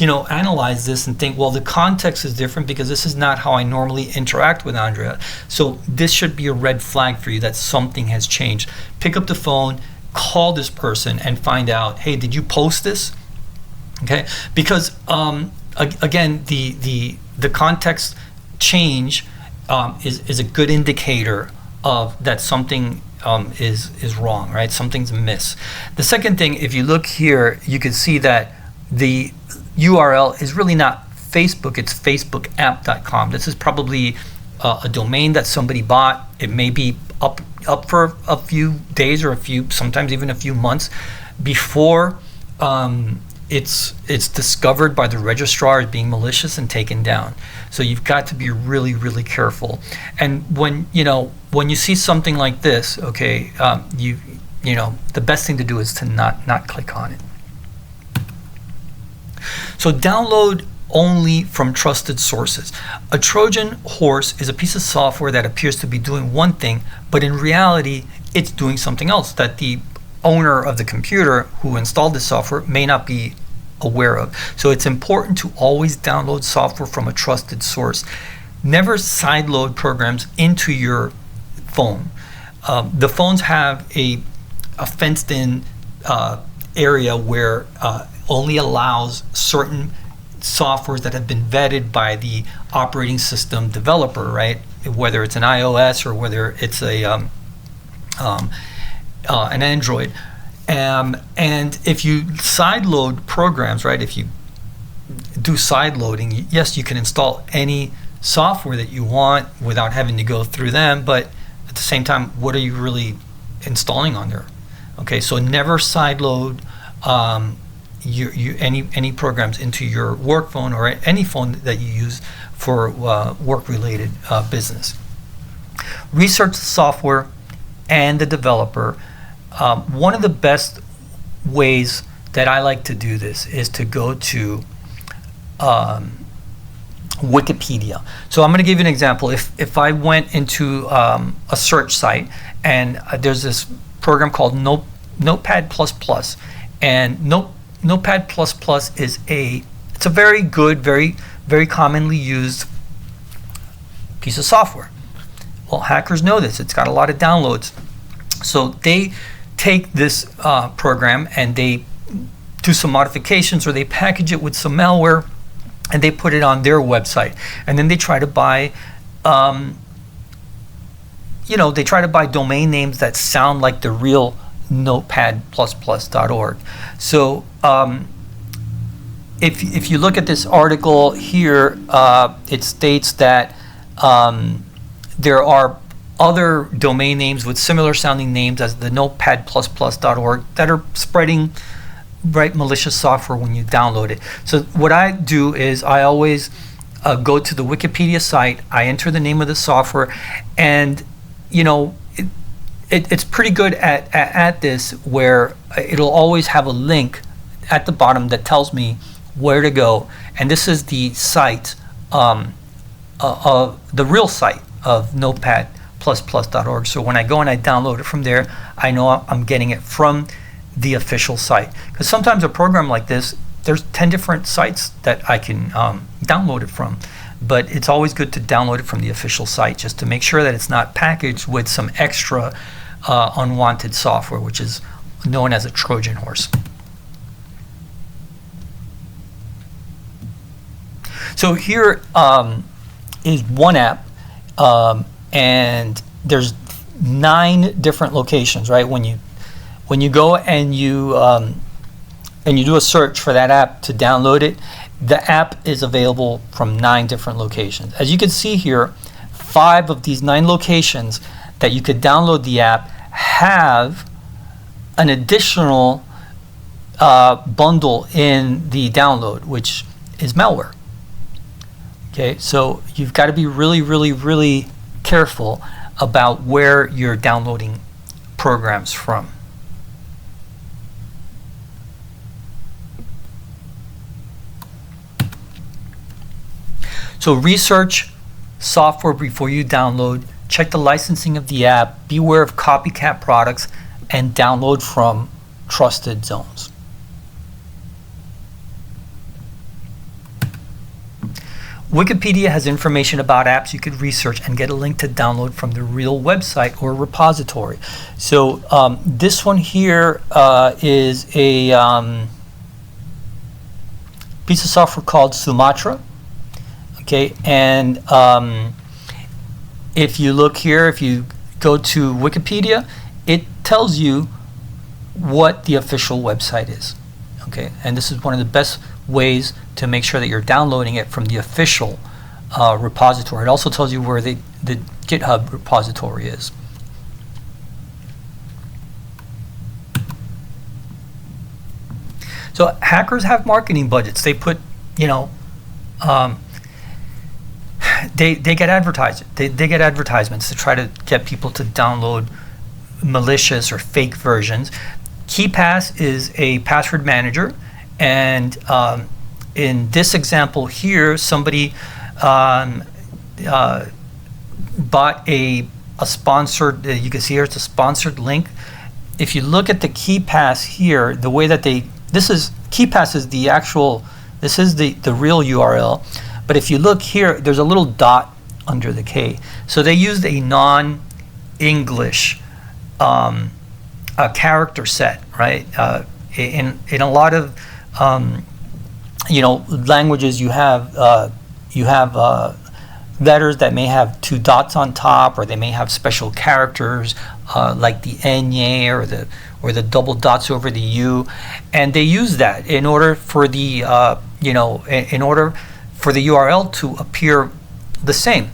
analyze this and think, well, the context is different because this is not how I normally interact with Andrea. So this should be a red flag for you that something has changed. Pick up the phone, call this person, and find out, hey, did you post this? Okay, because again, the context change is a good indicator of that something is wrong, right? Something's amiss. The second thing, if you look here, you can see that the URL is really not Facebook, it's facebookapp.com. This is probably a domain that somebody bought. It may be up for a few days or sometimes even a few months before it's discovered by the registrar as being malicious and taken down. So you've got to be really, really careful. And when you see something like this, okay, the best thing to do is to not click on it. So download only from trusted sources. A Trojan horse is a piece of software that appears to be doing one thing, but in reality, it's doing something else that the owner of the computer who installed the software may not be aware of. So it's important to always download software from a trusted source. Never sideload programs into your phone. The phones have a fenced-in area where only allows certain softwares that have been vetted by the operating system developer, right? Whether it's an iOS or whether it's an Android. And if you sideload programs, right? If you do sideloading, yes, you can install any software that you want without having to go through them, but at the same time, what are you really installing on there? Okay, so never sideload any programs into your work phone or any phone that you use for work-related business. Research the software and the developer. One of the best ways that I like to do this is to go to Wikipedia. So I'm going to give you an example. If I went into a search site and there's this program called Notepad++, and Notepad++ is it's a very good, very commonly used piece of software. Well, hackers know this. It's got a lot of downloads. So they take this program and they do some modifications, or they package it with some malware and they put it on their website, and then they try to buy they try to buy domain names that sound like the real notepad++.org. So if you look at this article here, it states that there are other domain names with similar sounding names as the notepad++.org that are spreading malicious software when you download it. So what I do is I always go to the Wikipedia site, I enter the name of the software, and it's pretty good at this, where it'll always have a link at the bottom that tells me where to go. And this is the site, the real site of notepad++.org. So when I go and I download it from there, I know I'm getting it from the official site. Because sometimes a program like this, there's 10 different sites that I can download it from. But it's always good to download it from the official site, just to make sure that it's not packaged with some extra unwanted software, which is known as a Trojan horse. So here is one app, and there's 9 different locations, right? When you go and you do a search for that app to download it, the app is available from 9 different locations. As you can see here, 5 of these 9 locations that you could download the app have an additional bundle in the download, which is malware. Okay, so you've got to be really, really, really careful about where you're downloading programs from. So research software before you download, check the licensing of the app, beware of copycat products, and download from trusted zones. Wikipedia has information about apps you could research and get a link to download from the real website or repository. So this one here is a piece of software called Sumatra. Okay, and if you look here, if you go to Wikipedia, it tells you what the official website is. Okay, and this is one of the best ways to make sure that you're downloading it from the official repository. It also tells you where the GitHub repository is. So hackers have marketing budgets. They put, they get advertised. They get advertisements to try to get people to download malicious or fake versions. KeePass is a password manager, and in this example here, somebody bought a sponsored. You can see here it's a sponsored link. If you look at the KeePass here, the way that KeePass is the actual. This is the real URL. But if you look here, there's a little dot under the K. So they used a non-English a character set, right? In a lot of languages, you have letters that may have two dots on top, or they may have special characters like the Nye or the double dots over the U, and they use that in order for the in order for the URL to appear the same.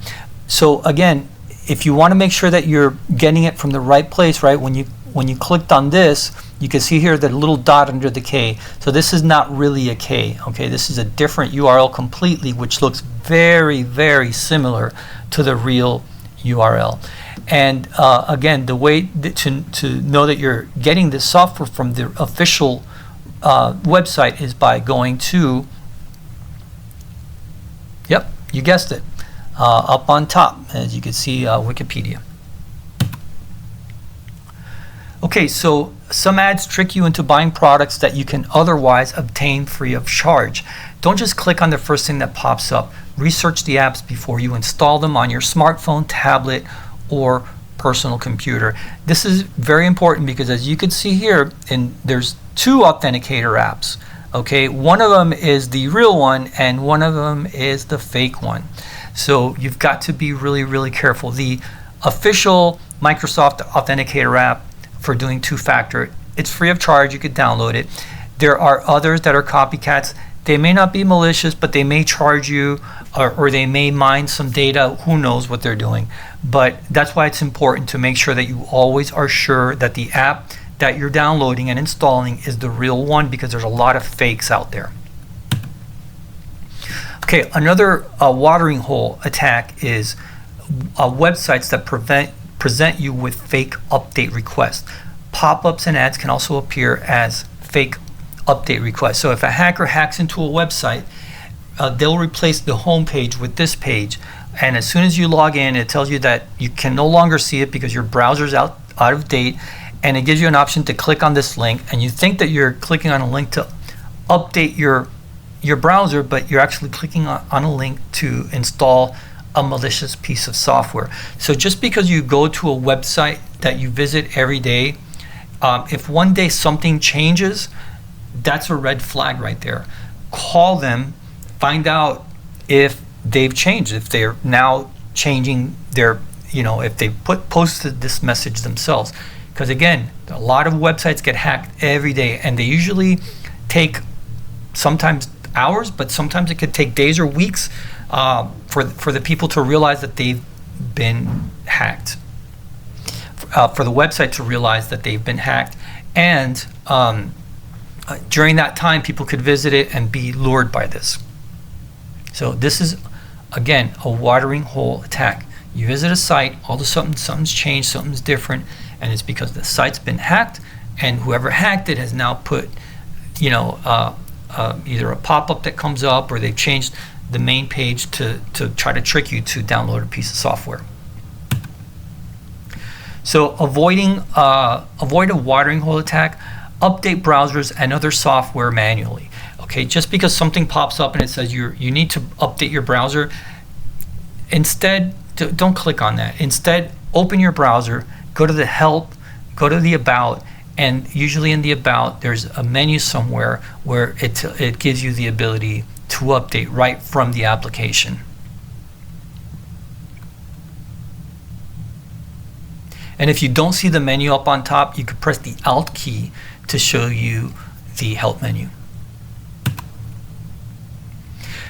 So again, if you want to make sure that you're getting it from the right place, right? When you clicked on this, you can see here the little dot under the K. So this is not really a K. Okay, this is a different URL completely, which looks very, very similar to the real URL. And again, the way to know that you're getting this software from the official website is by going to, yep, you guessed it, up on top, as you can see, Wikipedia. Okay, so some ads trick you into buying products that you can otherwise obtain free of charge. Don't just click on the first thing that pops up. Research the apps before you install them on your smartphone, tablet, or personal computer. This is very important because, as you can see here, there's two authenticator apps. Okay, one of them is the real one and one of them is the fake one. So you've got to be really careful. The official Microsoft Authenticator app for doing two-factor, it's free of charge. You could download it. There are others that are copycats. They may not be malicious, but they may charge you or they may mine some data. Who knows what they're doing? But that's why it's important to make sure that you always are sure that the app that you're downloading and installing is the real one, because there's a lot of fakes out there. Okay, another watering hole attack is websites that present you with fake update requests. Pop-ups and ads can also appear as fake update requests. So if a hacker hacks into a website, they'll replace the home page with this page, and as soon as you log in, it tells you that you can no longer see it because your browser's out of date, and it gives you an option to click on this link, and you think that you're clicking on a link to update your browser, but you're actually clicking on a link to install a malicious piece of software. So just because you go to a website that you visit every day, if one day something changes, that's a red flag right there. Call them, find out if they've changed, if they're now changing their, if they posted this message themselves. Because again, a lot of websites get hacked every day, and they usually take sometimes hours, but sometimes it could take days or weeks for the people to realize that they've been hacked, for the website to realize that they've been hacked. And during that time, people could visit it and be lured by this. So this is, again, a watering hole attack. You visit a site, all of a sudden something's changed, something's different, and it's because the site's been hacked, and whoever hacked it has now put, either a pop-up that comes up, or they've changed the main page to try to trick you to download a piece of software. So avoid a watering hole attack. Update browsers and other software manually. Okay, just because something pops up and it says you need to update your browser, instead don't click on that. Instead, open your browser, go to the help, go to the about, and usually in the about there's a menu somewhere where it gives you the ability to update right from the application. And if you don't see the menu up on top, you could press the Alt key to show you the help menu.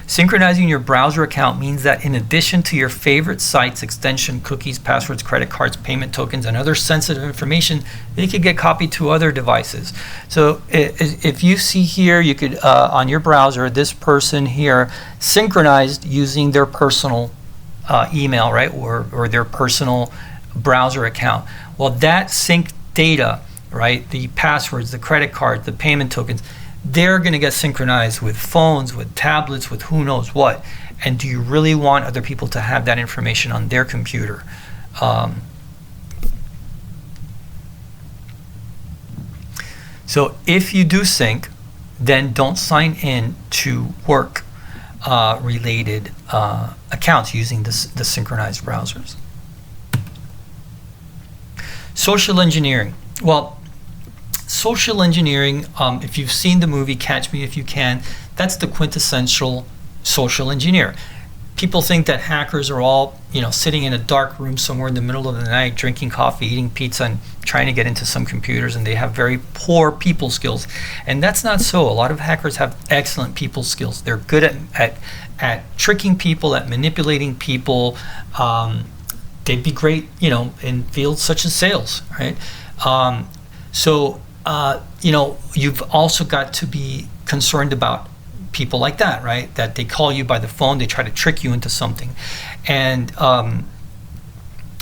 Synchronizing your browser account means that in addition to your favorite sites, extension, cookies, passwords, credit cards, payment tokens, and other sensitive information, they could get copied to other devices. So if you see here, you could, on your browser, this person here synchronized using their personal email, right, or their personal browser account. Well, that synced data, right, the passwords, the credit card, the payment tokens, they're going to get synchronized with phones, with tablets, with who knows what. And do you really want other people to have that information on their computer? So if you do sync, then don't sign in to work related accounts using the synchronized browsers. Social engineering. Well, social engineering, if you've seen the movie Catch Me If You Can, that's the quintessential social engineer. People think that hackers are all, sitting in a dark room somewhere in the middle of the night, drinking coffee, eating pizza, and trying to get into some computers, and they have very poor people skills. And that's not so. A lot of hackers have excellent people skills. They're good at tricking people, at manipulating people. They'd be great, in fields such as sales, right? You've also got to be concerned about people like that, right? That they call you by the phone, they try to trick you into something. And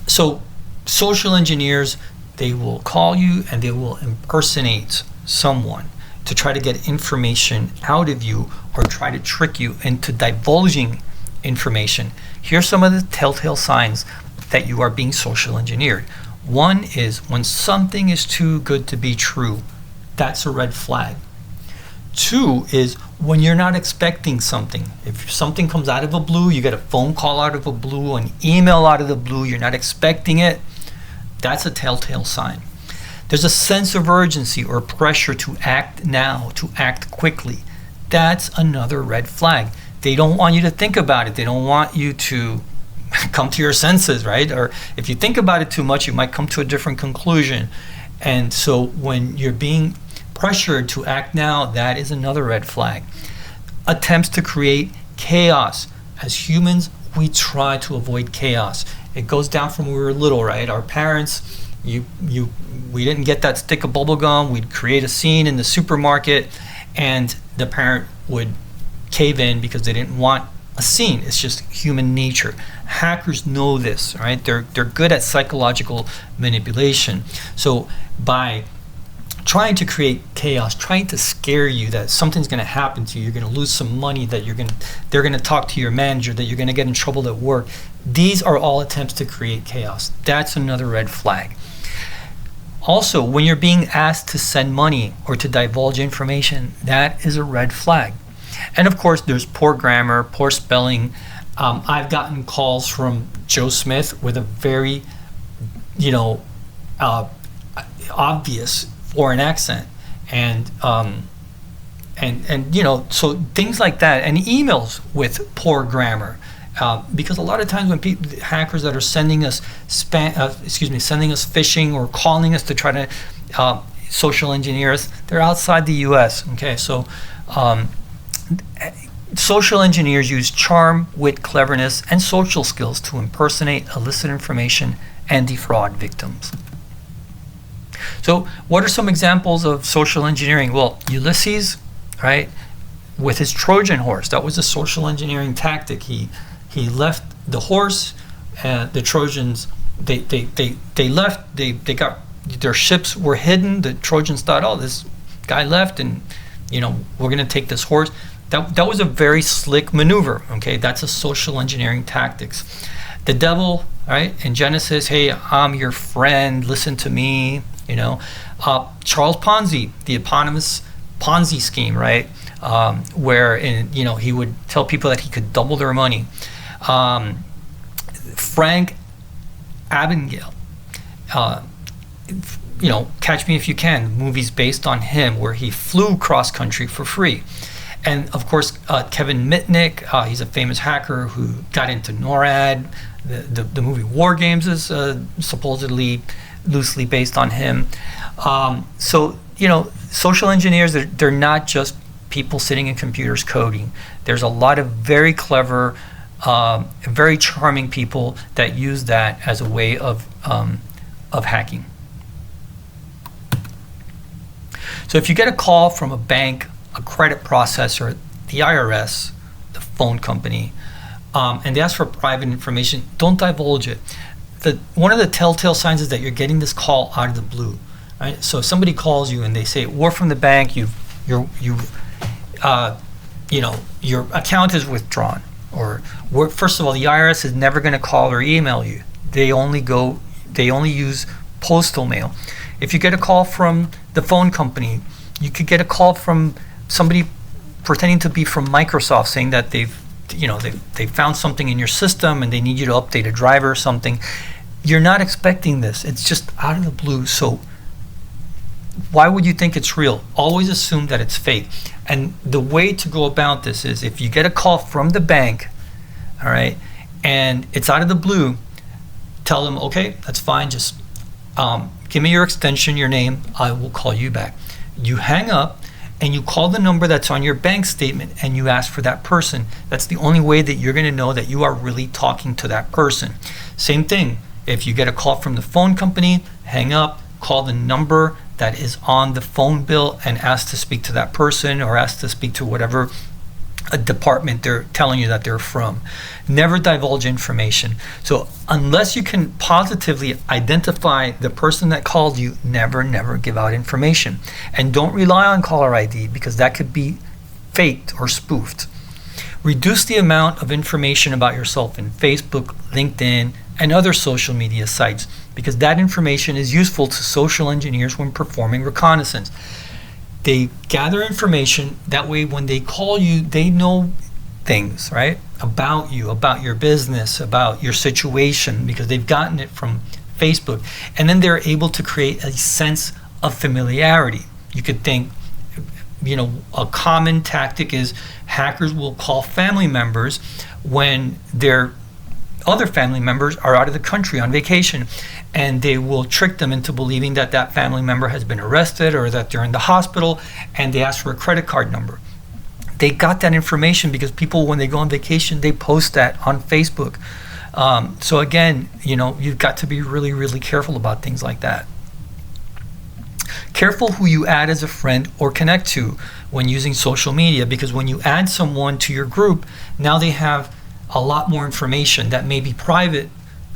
so social engineers, they will call you and they will impersonate someone to try to get information out of you or try to trick you into divulging information. Here's some of the telltale signs that you are being social engineered. One is when something is too good to be true. That's a red flag. Two is when you're not expecting something. If something comes out of the blue, you get a phone call out of the blue, an email out of the blue, you're not expecting it, That's a telltale sign. There's a sense of urgency or pressure to act now, to act quickly. That's another red flag. They don't want you to think about it. They don't want you to come to your senses, right? Or if you think about it too much, you might come to a different conclusion. And so when you're being pressured to act now, that is another red flag. Attempts to create chaos. As humans, we try to avoid chaos. It goes down from when we were little, right? Our parents, we didn't get that stick of bubble gum. We'd create a scene in the supermarket, and the parent would cave in because they didn't want a scene. It's just human nature. Hackers know this, right? They're good at psychological manipulation. So by trying to create chaos, trying to scare you that something's going to happen to you, you're going to lose some money, that they're going to talk to your manager, that you're going to get in trouble at work. These are all attempts to create chaos. That's another red flag. Also, when you're being asked to send money or to divulge information, that is a red flag. And of course, there's poor grammar, poor spelling. I've gotten calls from Joe Smith with a very, obvious foreign accent, and so things like that, and emails with poor grammar, because a lot of times when hackers that are sending us phishing or calling us to try to social engineer us, they're outside the U.S. Okay, so social engineers use charm, wit, cleverness, and social skills to impersonate, elicit information, and defraud victims. So what are some examples of social engineering? Well, Ulysses, right, with his Trojan horse, that was a social engineering tactic. He left the horse, the Trojans, they left, they got, their ships were hidden. The Trojans thought, oh, this guy left, and we're going to take this horse. That was a very slick maneuver. Okay, that's a social engineering tactics. The devil, right, in Genesis, hey, I'm your friend, listen to me. Charles Ponzi, the eponymous Ponzi scheme, right, where he would tell people that he could double their money. Frank Abagnale, Catch Me If You Can, movies based on him, where he flew cross country for free. And of course, Kevin Mitnick, he's a famous hacker who got into NORAD. The movie War Games is supposedly loosely based on him. So social engineers, they're not just people sitting in computers coding. There's a lot of very clever, very charming people that use that as a way of hacking. So if you get a call from a bank, a credit processor, the IRS, the phone company, and they ask for private information, don't divulge it. One of the telltale signs is that you're getting this call out of the blue, right? So if somebody calls you and they say, we're from the bank, your account is withdrawn, or first of all, the IRS is never going to call or email you. They only use postal mail. If you get a call from the phone company, you could get a call from somebody pretending to be from Microsoft saying that they found something in your system and they need you to update a driver or something. You're not expecting this. It's just out of the blue. So why would you think it's real? Always assume that it's fake. And the way to go about this is, if you get a call from the bank, all right, and it's out of the blue, tell them, okay, that's fine. Just give me your extension, your name. I will call you back. You hang up and you call the number that's on your bank statement and you ask for that person. That's the only way that you're going to know that you are really talking to that person. Same thing. If you get a call from the phone company, hang up, call the number that is on the phone bill and ask to speak to that person, or ask to speak to whatever a department they're telling you that they're from. Never divulge information. So unless you can positively identify the person that called you, never give out information. And don't rely on caller ID, because that could be faked or spoofed. Reduce the amount of information about yourself in Facebook, LinkedIn, and other social media sites, because that information is useful to social engineers when performing reconnaissance. They gather information, that way when they call you, they know things, right, about you, about your business, about your situation, because they've gotten it from Facebook. And then they're able to create a sense of familiarity. You could think, a common tactic is hackers will call family members when their other family members are out of the country on vacation, and they will trick them into believing that that family member has been arrested or that they're in the hospital, and they ask for a credit card number. They got that information because people, when they go on vacation, they post that on Facebook. So again, you've got to be really, really careful about things like that. Careful who you add as a friend or connect to when using social media, because when you add someone to your group, now they have a lot more information that may be private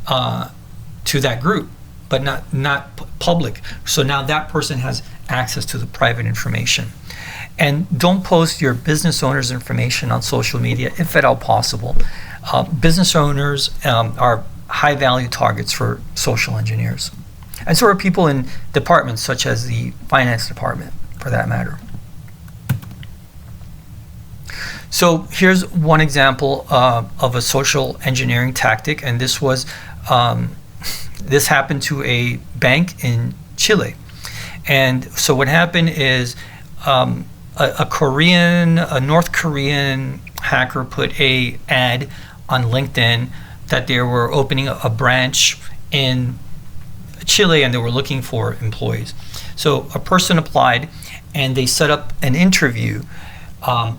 to that group, but not public. So now that person has access to the private information. And don't post your business owner's information on social media if at all possible. Business owners are high value targets for social engineers. And so are people in departments such as the finance department, for that matter. So here's one example of a social engineering tactic, and this happened to a bank in Chile. And so what happened is a North Korean hacker put a ad on LinkedIn that they were opening a branch in Chile and they were looking for employees. So a person applied and they set up an interview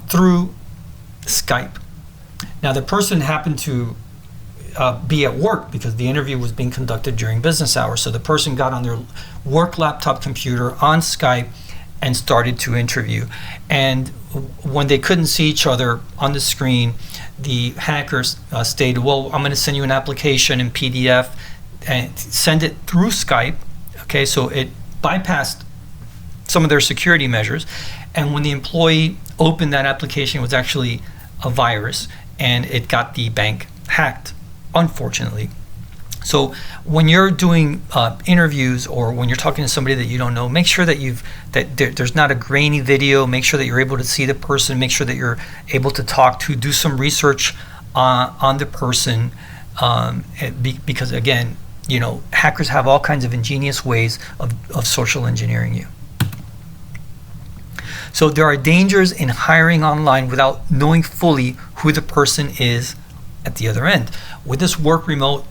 through Skype. Now the person happened to be at work because the interview was being conducted during business hours. So the person got on their work laptop computer on Skype and started to interview. And when they couldn't see each other on the screen, the hackers stated, well, I'm going to send you an application in PDF and send it through Skype. Okay, so it bypassed some of their security measures. And when the employee opened that application, it was actually a virus, and it got the bank hacked, unfortunately. So when you're doing interviews or when you're talking to somebody that you don't know, make sure that there's not a grainy video. Make sure that you're able to see the person. Make sure that you're able to talk to, do some research on the person, because again, hackers have all kinds of ingenious ways of social engineering you. So there are dangers in hiring online without knowing fully who the person is at the other end. With this work remote,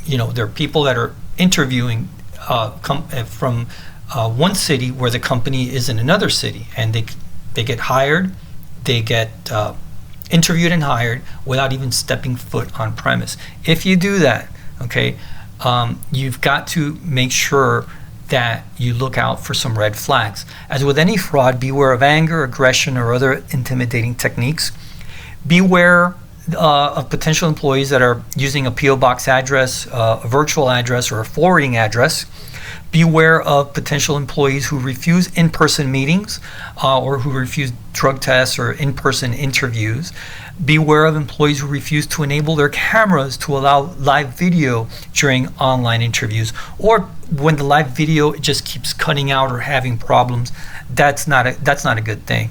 there are people that are interviewing from one city where the company is in another city, and they get hired, they get interviewed and hired without even stepping foot on premise. If you do that, okay, you've got to make sure that you look out for some red flags. As with any fraud, beware of anger, aggression, or other intimidating techniques. Beware of potential employees that are using a P.O. box address, a virtual address, or a forwarding address. Beware of potential employees who refuse in-person meetings or who refuse drug tests or in-person interviews. Beware of employees who refuse to enable their cameras to allow live video during online interviews, or when the live video just keeps cutting out or having problems. That's not a good thing.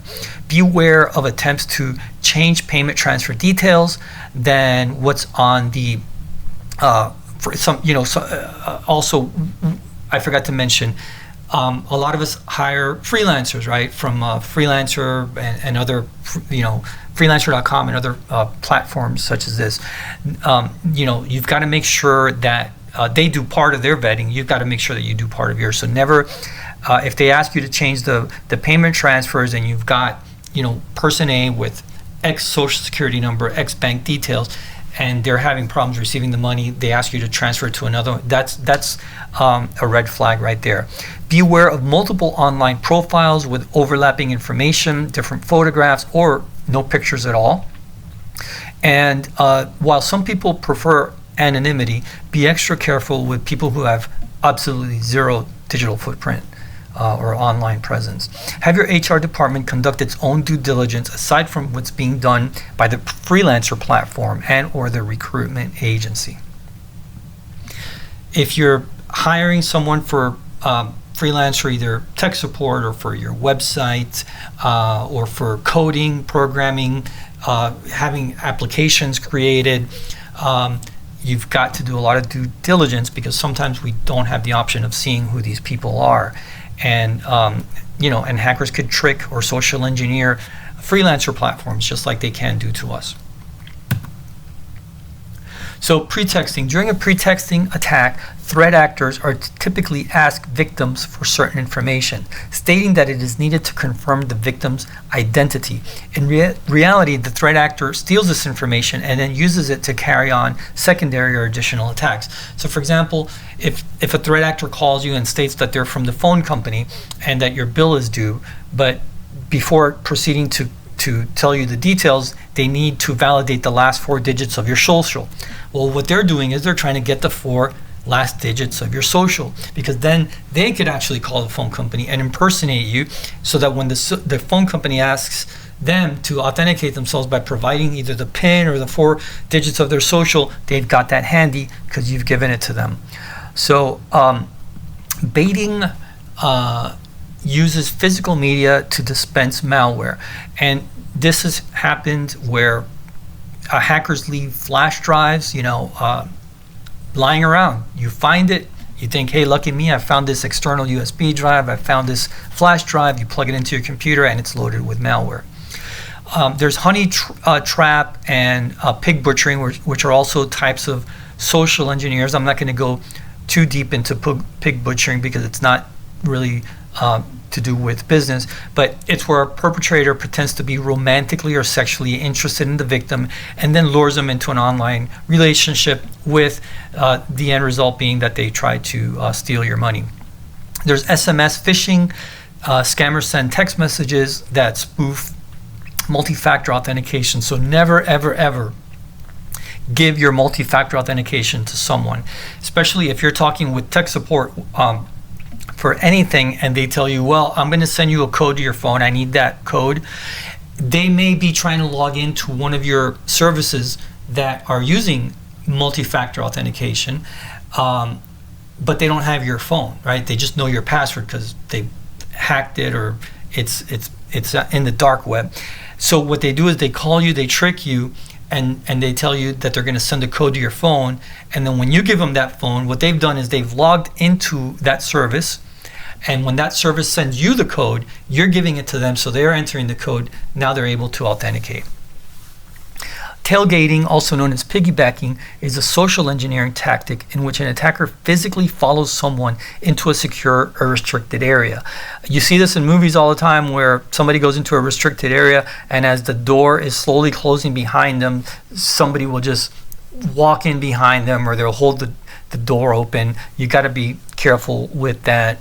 Beware of attempts to change payment transfer details than what's on the also, I forgot to mention, a lot of us hire freelancers, right? From Freelancer and other, Freelancer.com and other platforms such as this. You've got to make sure that they do part of their vetting. You've got to make sure that you do part of yours. So never, if they ask you to change the payment transfers and you've got, person A with X social security number, X bank details, and they're having problems receiving the money, they ask you to transfer it to another, that's a red flag right there. Beware of multiple online profiles with overlapping information, different photographs, or no pictures at all. And while some people prefer anonymity, be extra careful with people who have absolutely zero digital footprint or online presence. Have your HR department conduct its own due diligence aside from what's being done by the freelancer platform and or the recruitment agency. If you're hiring someone for freelancer, either tech support or for your website or for coding, programming, having applications created, you've got to do a lot of due diligence, because sometimes we don't have the option of seeing who these people are. And, and hackers could trick or social engineer freelancer platforms just like they can do to us. So pretexting. During a pretexting attack, threat actors are typically asked victims for certain information, stating that it is needed to confirm the victim's identity. In reality, the threat actor steals this information and then uses it to carry on secondary or additional attacks. So for example, if a threat actor calls you and states that they're from the phone company and that your bill is due, but before proceeding to tell you the details, they need to validate the last 4 digits of your social. Well, what they're doing is they're trying to get the 4 last digits of your social, because then they could actually call the phone company and impersonate you, so that when the phone company asks them to authenticate themselves by providing either the PIN or the 4 digits of their social, they've got that handy because you've given it to them. So baiting uses physical media to dispense malware, and this has happened where hackers leave flash drives, lying around. You find it, you think, hey, lucky me, I found this external USB drive, I found this flash drive. You plug it into your computer and it's loaded with malware. There's honey trap and pig butchering, which are also types of social engineers. I'm not going to go too deep into pig butchering because it's not really to do with business, but it's where a perpetrator pretends to be romantically or sexually interested in the victim and then lures them into an online relationship, with the end result being that they try to steal your money. There's SMS phishing. Scammers send text messages that spoof multi-factor authentication. So never, ever, ever give your multi-factor authentication to someone, especially if you're talking with tech support for anything and they tell you, well, I'm going to send you a code to your phone, I need that code. They may be trying to log into one of your services that are using multi-factor authentication, but they don't have your phone, right? They just know your password because they hacked it, or it's in the dark web. So what they do is they call you, they trick you, and they tell you that they're going to send a code to your phone. And then when you give them that phone, what they've done is they've logged into that service. And when that service sends you the code, you're giving it to them, so they're entering the code. Now they're able to authenticate. Tailgating, also known as piggybacking, is a social engineering tactic in which an attacker physically follows someone into a secure or restricted area. You see this in movies all the time, where somebody goes into a restricted area, and as the door is slowly closing behind them, somebody will just walk in behind them, or they'll hold the door open. You got to be careful with that.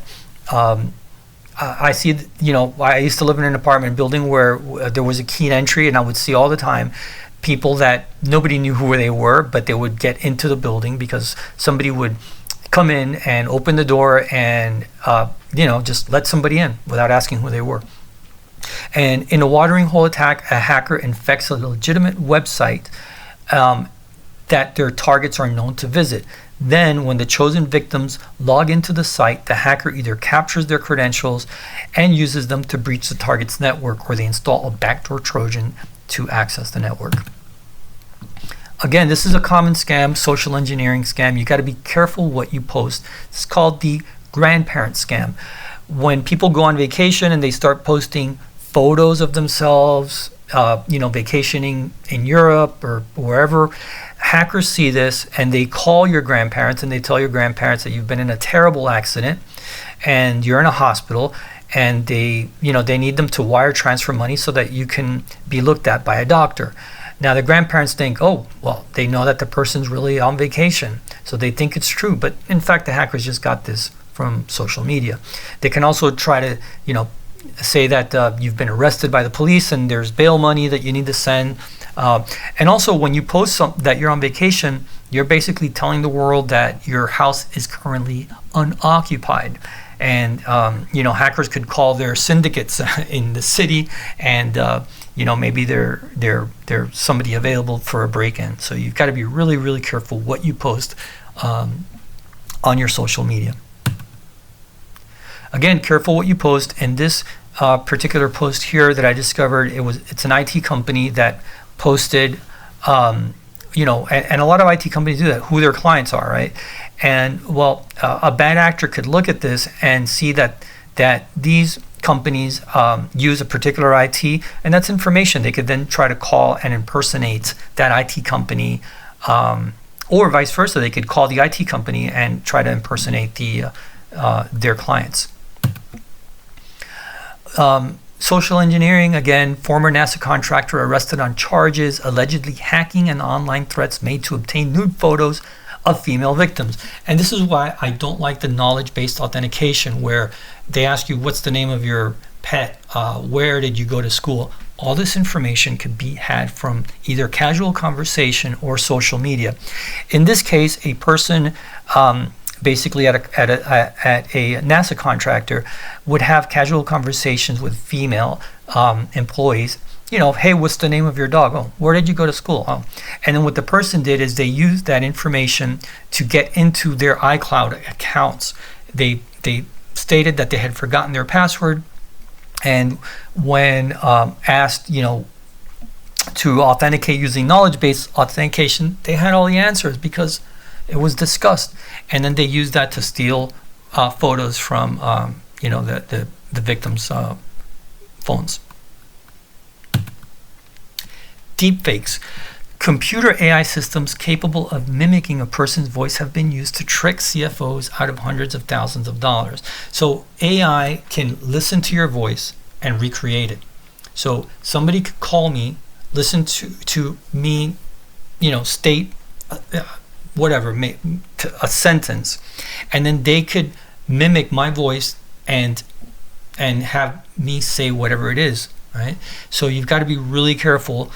I see, I used to live in an apartment building where there was a keyed entry, and I would see all the time people that nobody knew who they were, but they would get into the building because somebody would come in and open the door and just let somebody in without asking who they were. And in a watering hole attack, a hacker infects a legitimate website that their targets are known to visit. Then, when the chosen victims log into the site, the hacker either captures their credentials and uses them to breach the target's network, or they install a backdoor Trojan to access the network. Again, this is a common scam, social engineering scam. You got to be careful what you post. It's called the grandparent scam. When people go on vacation and they start posting photos of themselves, vacationing in Europe or wherever, hackers see this and they call your grandparents and they tell your grandparents that you've been in a terrible accident and you're in a hospital, and they need them to wire transfer money so that you can be looked at by a doctor. Now the grandparents think, oh, well, they know that the person's really on vacation, so they think it's true, but in fact the hackers just got this from social media. They can also try to say that you've been arrested by the police and there's bail money that you need to send. And also, when you post that you're on vacation, you're basically telling the world that your house is currently unoccupied. And hackers could call their syndicates in the city, and maybe they're somebody available for a break-in. So you've got to be really, really careful what you post on your social media. Again, careful what you post. And this particular post here that I discovered, it's an IT company that posted and a lot of IT companies do that, who their clients are, right? And well, a bad actor could look at this and see that these companies use a particular IT, and that's information they could then try to call and impersonate that IT company, or vice versa. They could call the IT company and try to impersonate their clients. Social engineering, again, former NASA contractor arrested on charges allegedly hacking and online threats made to obtain nude photos of female victims. And this is why I don't like the knowledge-based authentication, where they ask you, what's the name of your pet? Where did you go to school? All this information could be had from either casual conversation or social media. In this case, a person basically at a NASA contractor would have casual conversations with female employees. Hey, what's the name of your dog? Oh, where did you go to school? Oh. And then what the person did is they used that information to get into their iCloud accounts. They stated that they had forgotten their password, and when asked, to authenticate using knowledge-based authentication, they had all the answers because it was discussed. And then they used that to steal photos from the victims' phones. Deepfakes. Computer AI systems capable of mimicking a person's voice have been used to trick CFOs out of hundreds of thousands of dollars. So AI can listen to your voice and recreate it. So somebody could call me, listen to me, state whatever, a sentence, and then they could mimic my voice and have me say whatever it is, right? So you've got to be really careful.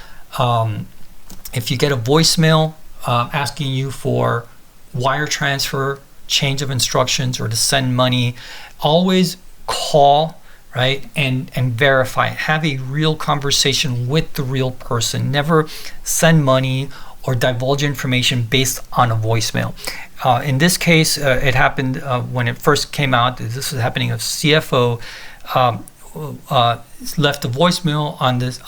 If you get a voicemail asking you for wire transfer, change of instructions, or to send money, always call, right, and verify it. Have a real conversation with the real person. Never send money or divulge information based on a voicemail. In this case, it happened when it first came out. This was happening. A CFO left a voicemail on this.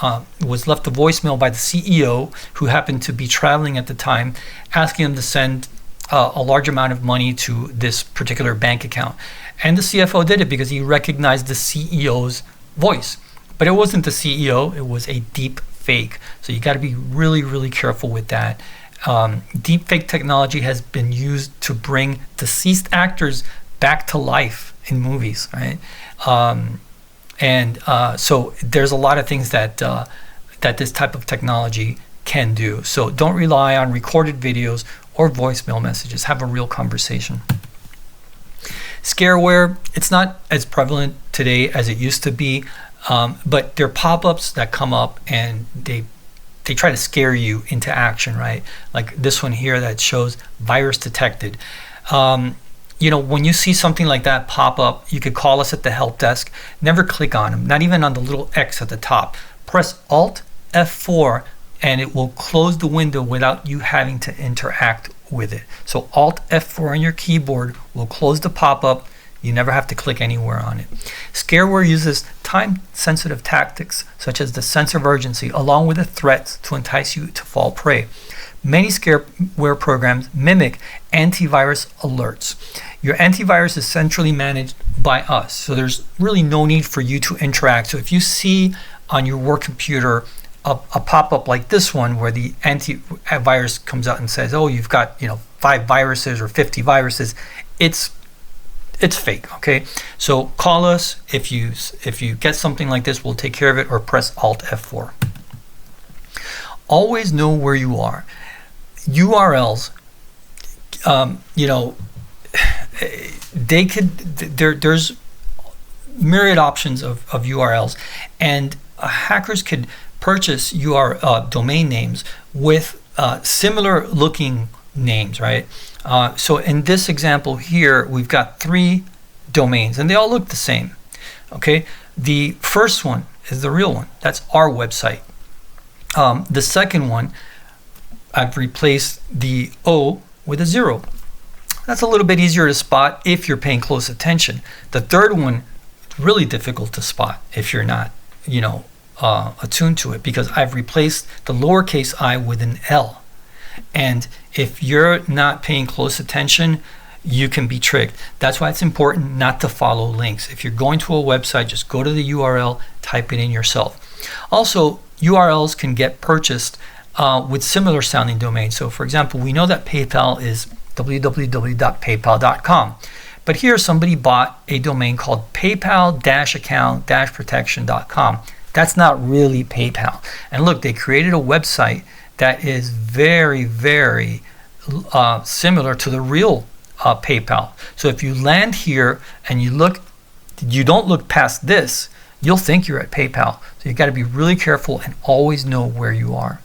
Was left a voicemail by the CEO, who happened to be traveling at the time, asking him to send a large amount of money to this particular bank account. And the CFO did it because he recognized the CEO's voice. But it wasn't the CEO. It was a deep fake. So you got to be really, really careful with that. Deepfake technology has been used to bring deceased actors back to life in movies, right? So there's a lot of things that this type of technology can do. So don't rely on recorded videos or voicemail messages. Have a real conversation. Scareware, it's not as prevalent today as it used to be. But there are pop-ups that come up and they try to scare you into action, right? Like this one here that shows virus detected. When you see something like that pop up, you could call us at the help desk. Never click on them, not even on the little X at the top. Press Alt F4 and it will close the window without you having to interact with it. So Alt F4 on your keyboard will close the pop-up. You never have to click anywhere on it. Scareware uses time-sensitive tactics, such as the sense of urgency, along with the threats to entice you to fall prey. Many scareware programs mimic antivirus alerts. Your antivirus is centrally managed by us, so there's really no need for you to interact. So if you see on your work computer a pop-up like this one, where the antivirus comes out and says, "Oh, you've got 5 viruses or 50 viruses," it's fake. Okay, so call us if you get something like this. We'll take care of it, or press Alt F4. Always know where you are. URLs, there's myriad options of URLs, and hackers could purchase domain names with similar looking names, right? So in this example here, we've got 3 domains and they all look the same. Okay, the first one is the real one. That's our website. The second one, I've replaced the O with a 0. That's a little bit easier to spot if you're paying close attention. The third one, it's really difficult to spot if you're not, attuned to it, because I've replaced the lowercase I with an L. And if you're not paying close attention, you can be tricked. That's why it's important not to follow links. If you're going to a website, just go to the URL, type it in yourself. Also, URLs can get purchased with similar sounding domains. So for example, we know that PayPal is www.paypal.com. But here somebody bought a domain called paypal-account-protection.com. That's not really PayPal. And look, they created a website that is very, very similar to the real PayPal. So if you land here and you don't look past this, you'll think you're at PayPal. So you got to be really careful and always know where you are.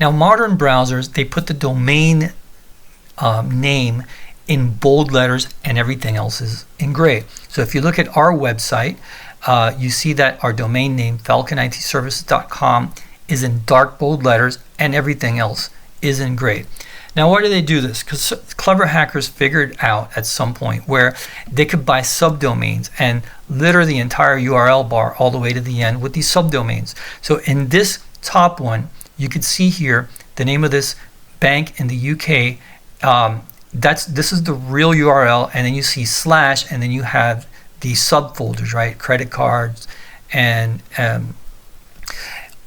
Now, modern browsers, they put the domain name in bold letters and everything else is in gray. So if you look at our website, you see that our domain name, falconitservices.com, is in dark bold letters and everything else is in gray. Now, why do they do this? Because clever hackers figured out at some point where they could buy subdomains and litter the entire URL bar all the way to the end with these subdomains. So in this top one, you can see here the name of this bank in the UK. This is the real URL, and then you see slash, and then you have the subfolders, right? Credit cards, and you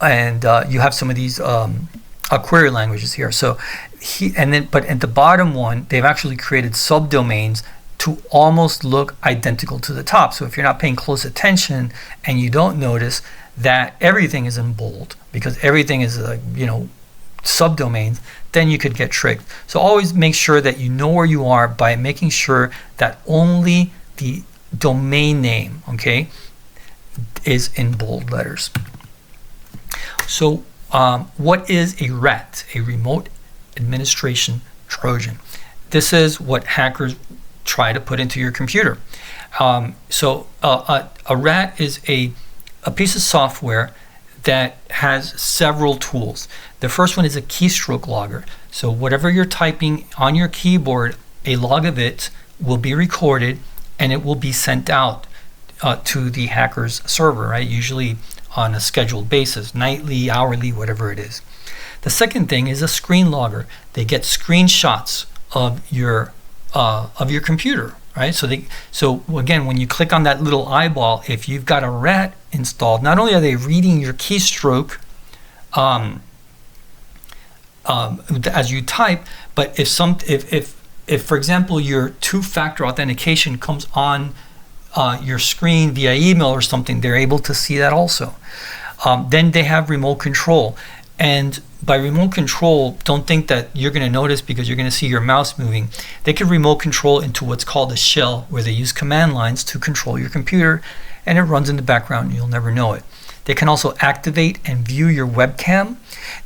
have some of these query languages here. So but at the bottom one, they've actually created subdomains to almost look identical to the top. So if you're not paying close attention and you don't notice that everything is in bold because everything is subdomains, then you could get tricked. So always make sure that you know where you are by making sure that only the domain name, okay, is in bold letters. So what is a RAT, a remote administration Trojan? This is what hackers try to put into your computer. A RAT is a piece of software that has several tools. The first one is a keystroke logger. So whatever you're typing on your keyboard, a log of it will be recorded and it will be sent out to the hacker's server, right? Usually on a scheduled basis, nightly, hourly, whatever it is. The second thing is a screen logger. They get screenshots of your computer, right? So again, when you click on that little eyeball, if you've got a RAT installed, not only are they reading your keystroke as you type, but if for example your two-factor authentication comes on your screen via email or something, they're able to see that also. Then they have remote control. And by remote control, don't think that you're going to notice because you're going to see your mouse moving. They can remote control into what's called a shell, where they use command lines to control your computer, and it runs in the background and you'll never know it. They can also activate and view your webcam.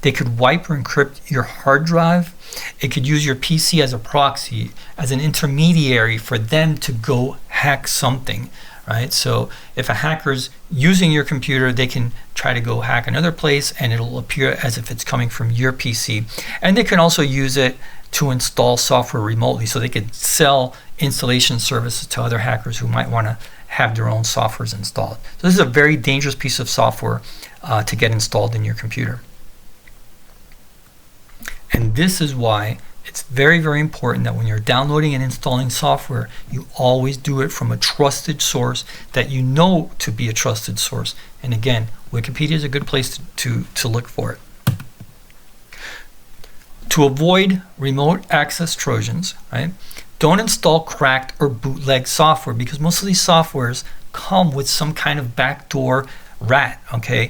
They could wipe or encrypt your hard drive. It could use your PC as a proxy, as an intermediary for them to go hack something, right? So if a hacker's using your computer, they can try to go hack another place and it'll appear as if it's coming from your PC. And they can also use it to install software remotely, so they could sell installation services to other hackers who might want to have their own softwares installed. So this is a very dangerous piece of software to get installed in your computer. And this is why it's very, very important that when you're downloading and installing software, you always do it from a trusted source that you know to be a trusted source. And again, Wikipedia is a good place to look for it. To avoid remote access Trojans, right? Don't install cracked or bootleg software, because most of these softwares come with some kind of backdoor RAT, okay?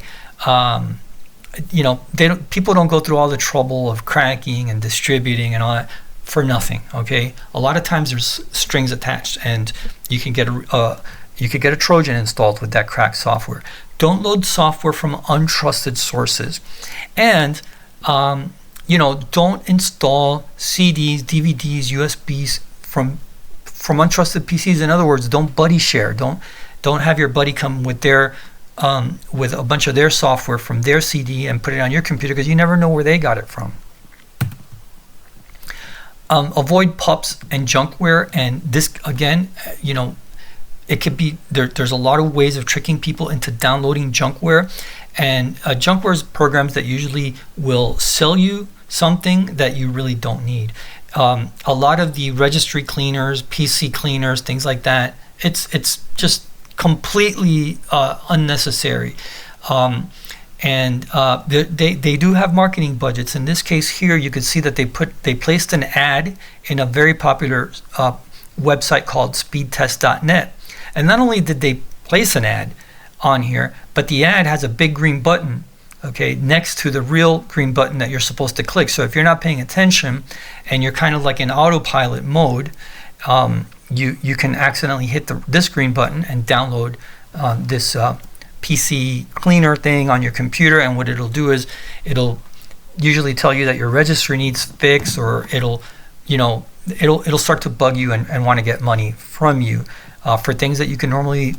People don't go through all the trouble of cracking and distributing and all that for nothing, okay? A lot of times there's strings attached, and you can get a Trojan installed with that cracked software. Don't load software from untrusted sources, and don't install CDs, DVDs, USBs from untrusted PCs. In other words, don't buddy share. Don't have your buddy come with their with a bunch of their software from their CD and put it on your computer, because you never know where they got it from. Avoid pups and junkware. And this, again, it could be there's a lot of ways of tricking people into downloading junkware. And junkware is programs that usually will sell you something that you really don't need. A lot of the registry cleaners, PC cleaners, things like that, it's just completely unnecessary. They do have marketing budgets. In this case here, you can see that they placed an ad in a very popular website called speedtest.net. And not only did they place an ad on here, but the ad has a big green button, okay, next to the real green button that you're supposed to click. So if you're not paying attention and you're kind of like in autopilot mode, you can accidentally hit this green button and download this PC cleaner thing on your computer. And what it'll do is it'll usually tell you that your registry needs fixed, or it'll start to bug you and want to get money from you for things that you can normally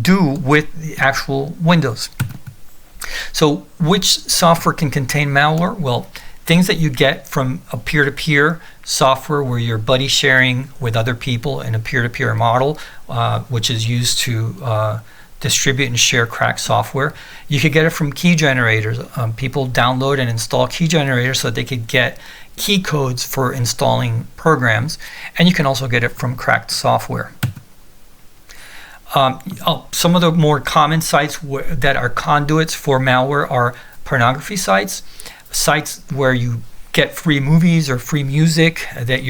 do with the actual Windows. So which software can contain malware? Well, things that you get from a peer-to-peer software where you're buddy sharing with other people in a peer-to-peer model, which is used to distribute and share cracked software. You could get it from key generators. People download and install key generators so that they could get key codes for installing programs. And you can also get it from cracked software. Some of the more common sites that are conduits for malware are pornography sites where you get free movies or free music that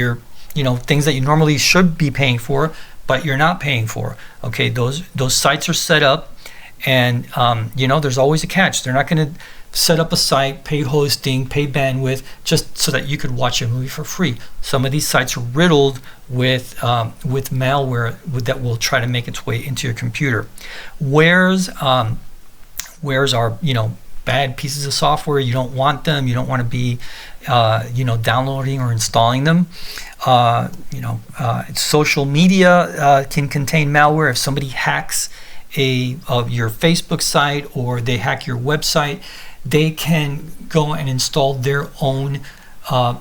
things that you normally should be paying for, but you're not paying for. Okay, those sites are set up, and there's always a catch. They're not going to set up a site, pay hosting, pay bandwidth, just so that you could watch a movie for free. Some of these sites are riddled with malware that will try to make its way into your computer. Wares are bad pieces of software. You don't want them. You don't want to be downloading or installing them. Social media can contain malware. If somebody hacks your Facebook site, or they hack your website, they can go and install their own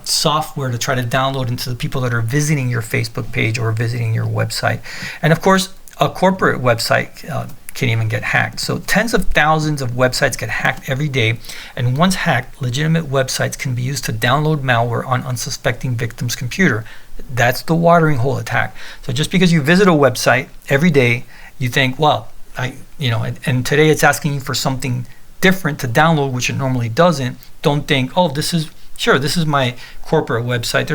software to try to download into the people that are visiting your Facebook page or visiting your website. And of course, a corporate website can even get hacked. So tens of thousands of websites get hacked every day, and once hacked, legitimate websites can be used to download malware on unsuspecting victims' computer. That's the watering hole attack. So just because you visit a website every day, you think, well, and today it's asking you for something different to download, which it normally doesn't. Don't think, oh, this is my corporate website,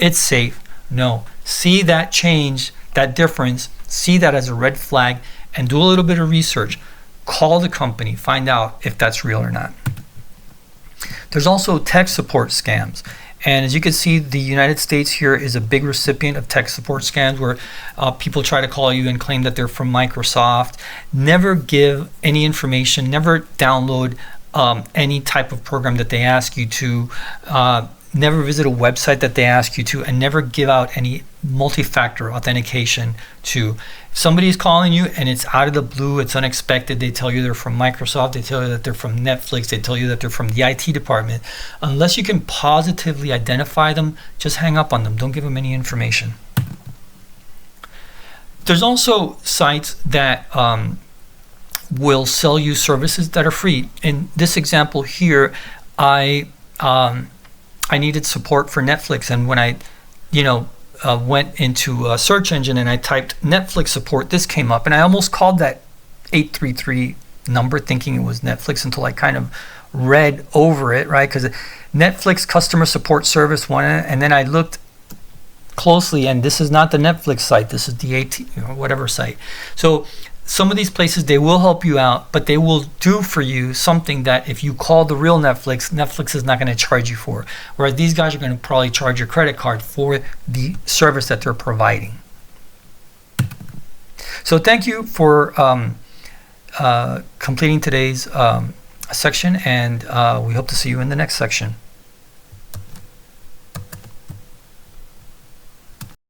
it's safe. No, see that change, that difference, see that as a red flag, and do a little bit of research. Call the company, find out if that's real or not. There's also tech support scams. And as you can see, the United States here is a big recipient of tech support scams where people try to call you and claim that they're from Microsoft. Never give any information, never download any type of program that they ask you to, never visit a website that they ask you to, and never give out any multi-factor authentication to. If somebody's calling you and it's out of the blue, it's unexpected, they tell you they're from Microsoft, they tell you that they're from Netflix, they tell you that they're from the IT department. Unless you can positively identify them, just hang up on them. Don't give them any information. There's also sites that will sell you services that are free. In this example here, I needed support for Netflix, and when I went into a search engine and I typed Netflix support, this came up, and I almost called that 833 number thinking it was Netflix until I kind of read over it, right? Because Netflix customer support service one, and then I looked closely, and this is not the Netflix site, this is the whatever site. So some of these places, they will help you out, but they will do for you something that if you call the real Netflix is not going to charge you for. Whereas these guys are going to probably charge your credit card for the service that they're providing. So thank you for completing today's section, and we hope to see you in the next section.